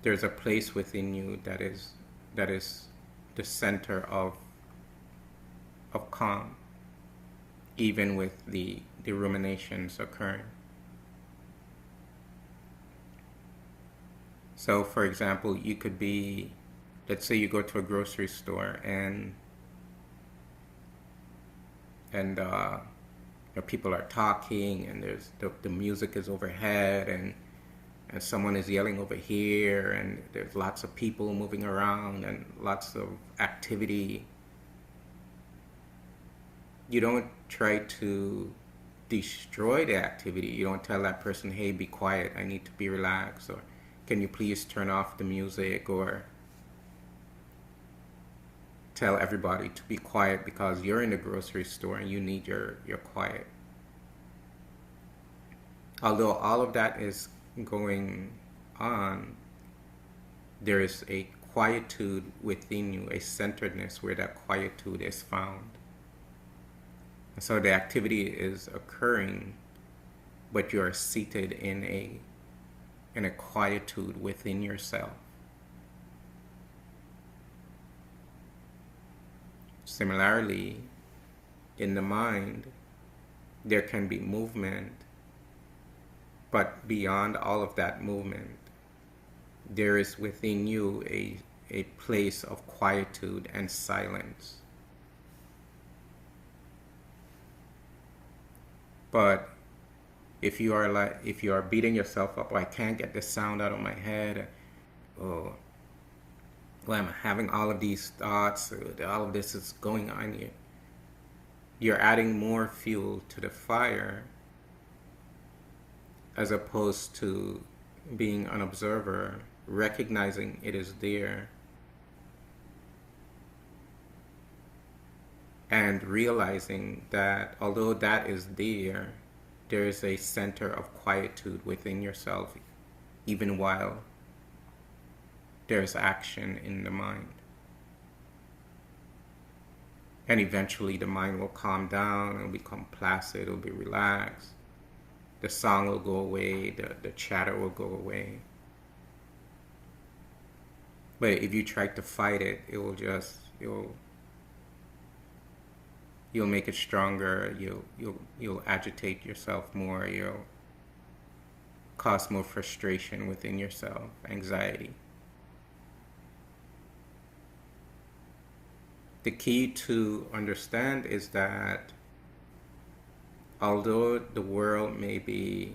there's a place within you that is the center of calm, even with the ruminations occurring. So for example, you could be, let's say you go to a grocery store and people are talking, and there's the music is overhead, and someone is yelling over here, and there's lots of people moving around and lots of activity. You don't try to destroy the activity. You don't tell that person, hey, be quiet, I need to be relaxed, or can you please turn off the music, or tell everybody to be quiet because you're in the grocery store and you need your quiet. Although all of that is going on, there is a quietude within you, a centeredness where that quietude is found. And so the activity is occurring, but you are seated in a quietude within yourself. Similarly, in the mind, there can be movement, but beyond all of that movement, there is within you a place of quietude and silence. But if you are beating yourself up, oh, I can't get this sound out of my head, oh, well, I'm having all of these thoughts, all of this is going on here, you're adding more fuel to the fire, as opposed to being an observer, recognizing it is there, and realizing that although that is there, there is a center of quietude within yourself, even while there's action in the mind. And eventually the mind will calm down and become placid, it'll be relaxed. The song will go away, the chatter will go away. But if you try to fight it, it will just, you'll make it stronger, you'll agitate yourself more, you'll cause more frustration within yourself, anxiety. the key to understand is that although the world may be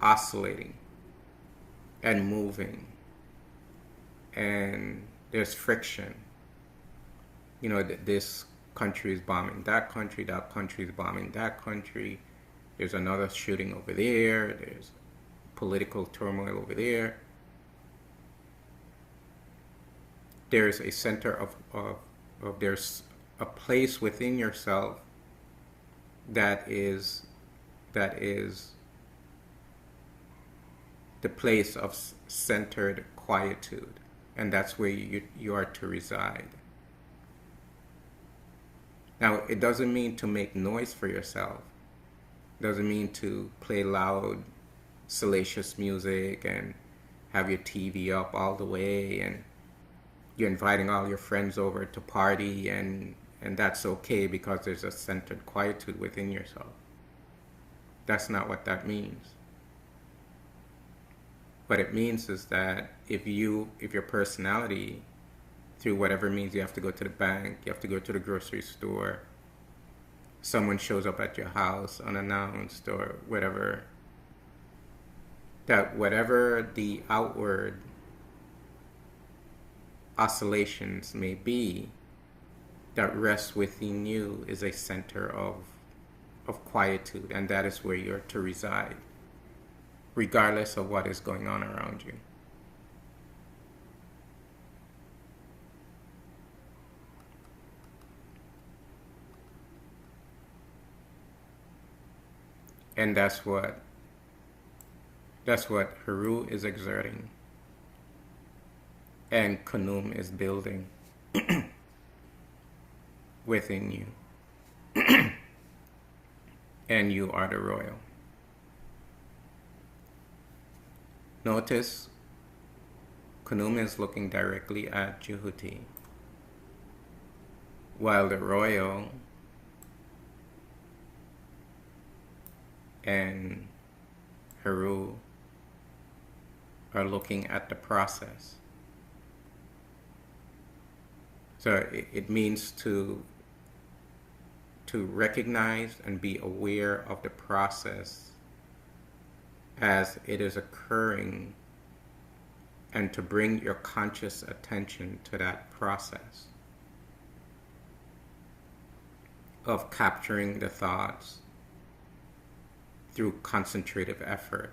oscillating and moving and there's friction, this country is bombing that country is bombing that country, there's another shooting over there, there's political turmoil over there. There's a center of there's a place within yourself that is the place of centered quietude, and that's where you are to reside. Now, it doesn't mean to make noise for yourself. It doesn't mean to play loud, salacious music and have your TV up all the way and you're inviting all your friends over to party and that's okay because there's a centered quietude within yourself. That's not what that means. What it means is that if your personality, through whatever means, you have to go to the bank, you have to go to the grocery store, someone shows up at your house unannounced or whatever, that whatever the outward oscillations may be, that rests within you is a center of quietude, and that is where you're to reside, regardless of what is going on around you. And that's what Heru is exerting and Khunum is building within you. And you are the royal. Notice Khunum is looking directly at Jehuti, while the royal and Heru are looking at the process. So it means to recognize and be aware of the process as it is occurring and to bring your conscious attention to that process of capturing the thoughts through concentrative effort.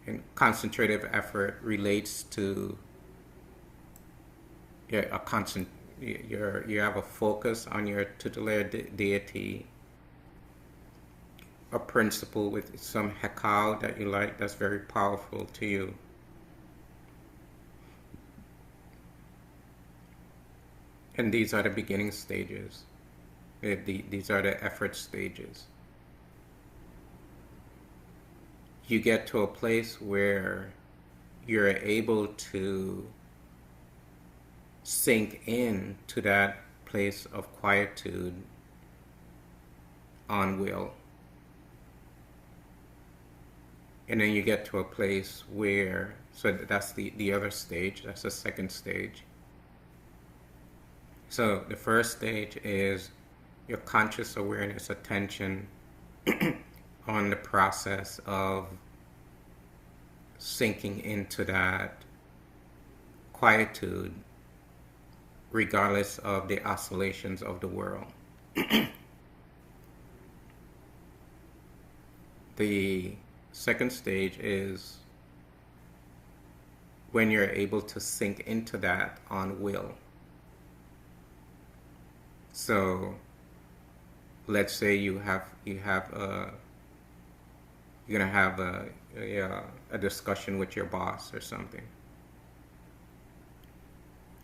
And concentrative effort relates to you have a focus on your tutelar deity, a principle with some hekal that you like that's very powerful to you. And these are the beginning stages. These are the effort stages. You get to a place where you're able to sink in to that place of quietude on will. And then you get to a place where, so that's the other stage, that's the second stage. So the first stage is your conscious awareness, attention on the process of sinking into that quietude regardless of the oscillations of the world. The second stage is when you're able to sink into that on will. So let's say you're gonna have a discussion with your boss or something.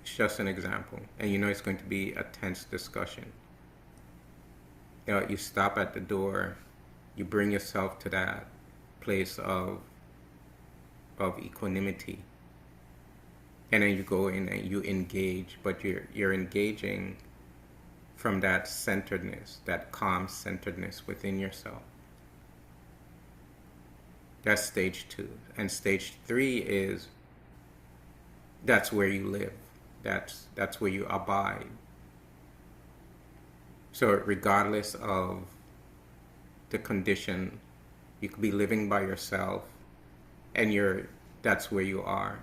It's just an example, and you know it's going to be a tense discussion. You stop at the door, you bring yourself to that place of equanimity, and then you go in and you engage, but you're engaging from that centeredness, that calm centeredness within yourself. That's stage 2. And stage 3 is that's where you live. That's where you abide. So regardless of the condition, you could be living by yourself and that's where you are.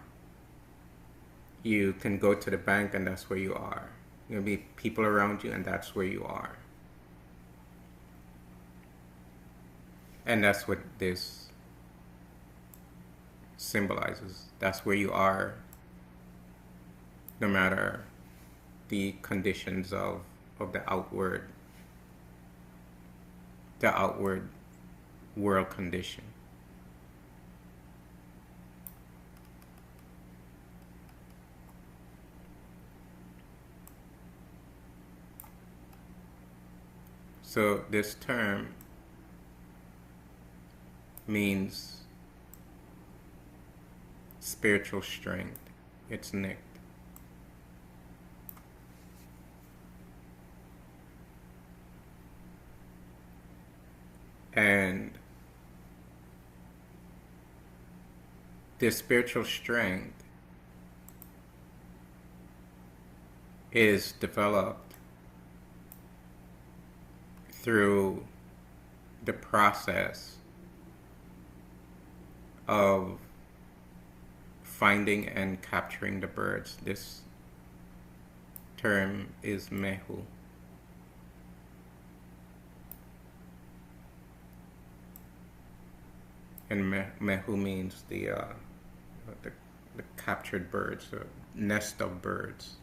You can go to the bank and that's where you are. There'll be people around you and that's where you are. And that's what this symbolizes. That's where you are, no matter the conditions of the outward world condition. So this term means spiritual strength. It's nicked. And this spiritual strength is developed through the process of finding and capturing the birds. This term is Mehu. And Mehu means the captured birds, the nest of birds.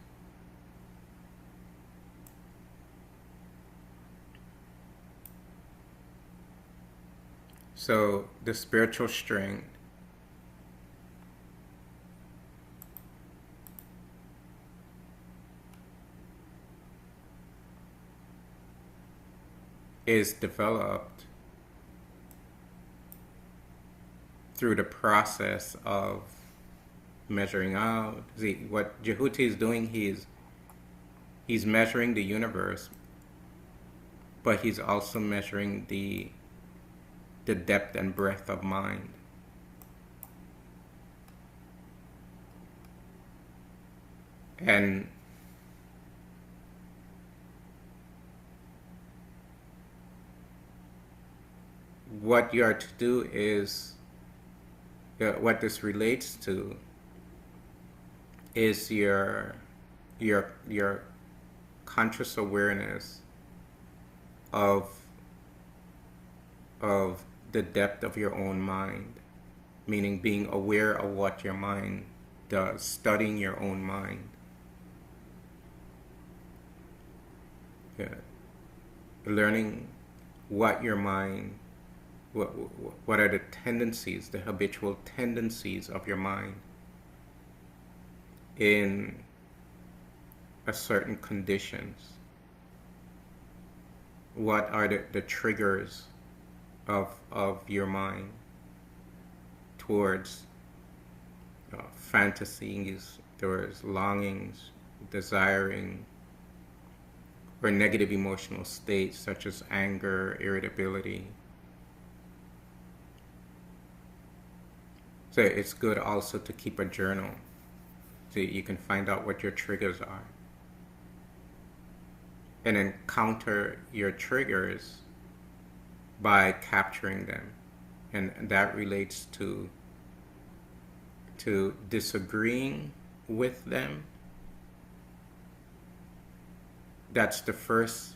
So the spiritual strength is developed through the process of measuring out. See, what Jehuti is doing, he's measuring the universe, but he's also measuring the depth and breadth of mind. And what you are to do is, what this relates to is your conscious awareness of the depth of your own mind, meaning being aware of what your mind does, studying your own mind. Learning what your mind, what are the tendencies, the habitual tendencies of your mind in a certain conditions. What are the triggers of your mind towards fantasies, towards longings, desiring, or negative emotional states such as anger, irritability. So it's good also to keep a journal so you can find out what your triggers are. And then counter your triggers by capturing them. And that relates to disagreeing with them. That's the first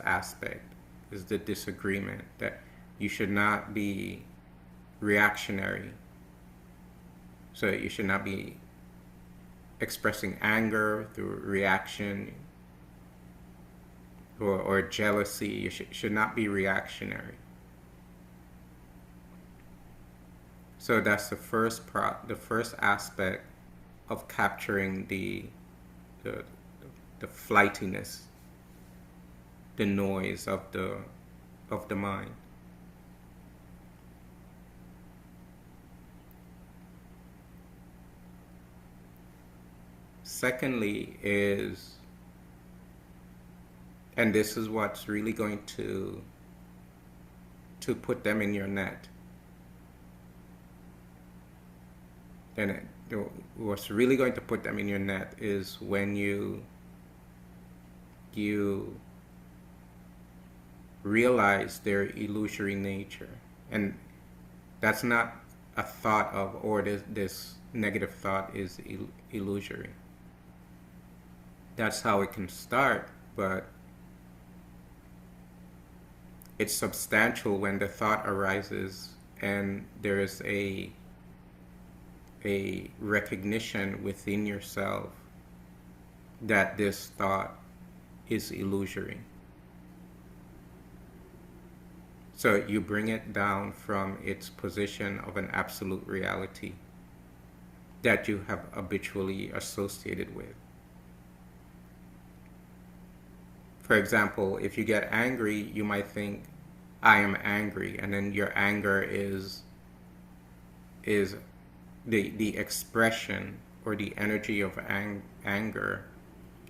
aspect, is the disagreement, that you should not be reactionary. So you should not be expressing anger through reaction or jealousy. You should not be reactionary. So that's the first aspect of capturing the flightiness, the noise of the mind. Secondly is, and this is what's really going to put them in your net. Then what's really going to put them in your net is when you realize their illusory nature. And that's not a thought of, or this negative thought is illusory. That's how it can start, but it's substantial when the thought arises and there is a recognition within yourself that this thought is illusory. So you bring it down from its position of an absolute reality that you have habitually associated with. For example, if you get angry, you might think, I am angry, and then your anger is the expression or the energy of anger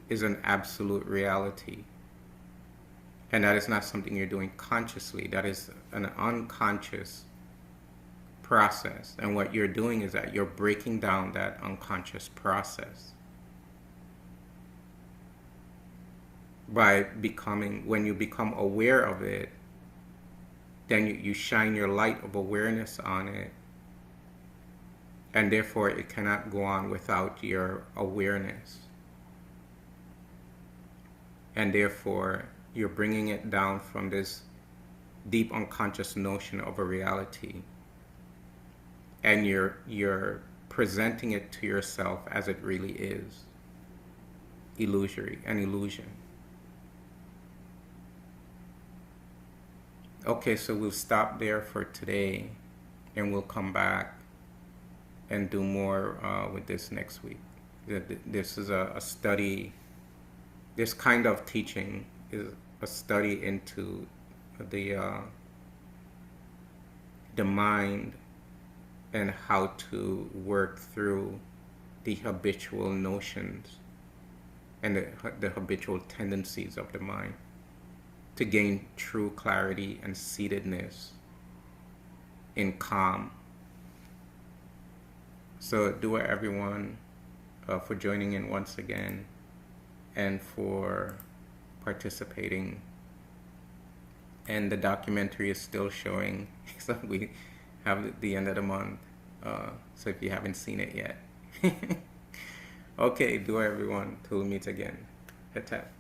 is an absolute reality. And that is not something you're doing consciously. That is an unconscious process. And what you're doing is that you're breaking down that unconscious process by when you become aware of it, then you shine your light of awareness on it, and therefore it cannot go on without your awareness. And therefore you're bringing it down from this deep unconscious notion of a reality, and you're presenting it to yourself as it really is, illusory, an illusion. Okay, so we'll stop there for today, and we'll come back and do more with this next week. This is a study. This kind of teaching is a study into the mind and how to work through the habitual notions and the habitual tendencies of the mind to gain true clarity and seatedness in calm. So do it, everyone, for joining in once again and for participating. And the documentary is still showing, so we have the end of the month, so if you haven't seen it yet. Okay, do it, everyone, till we meet again. Hit tap.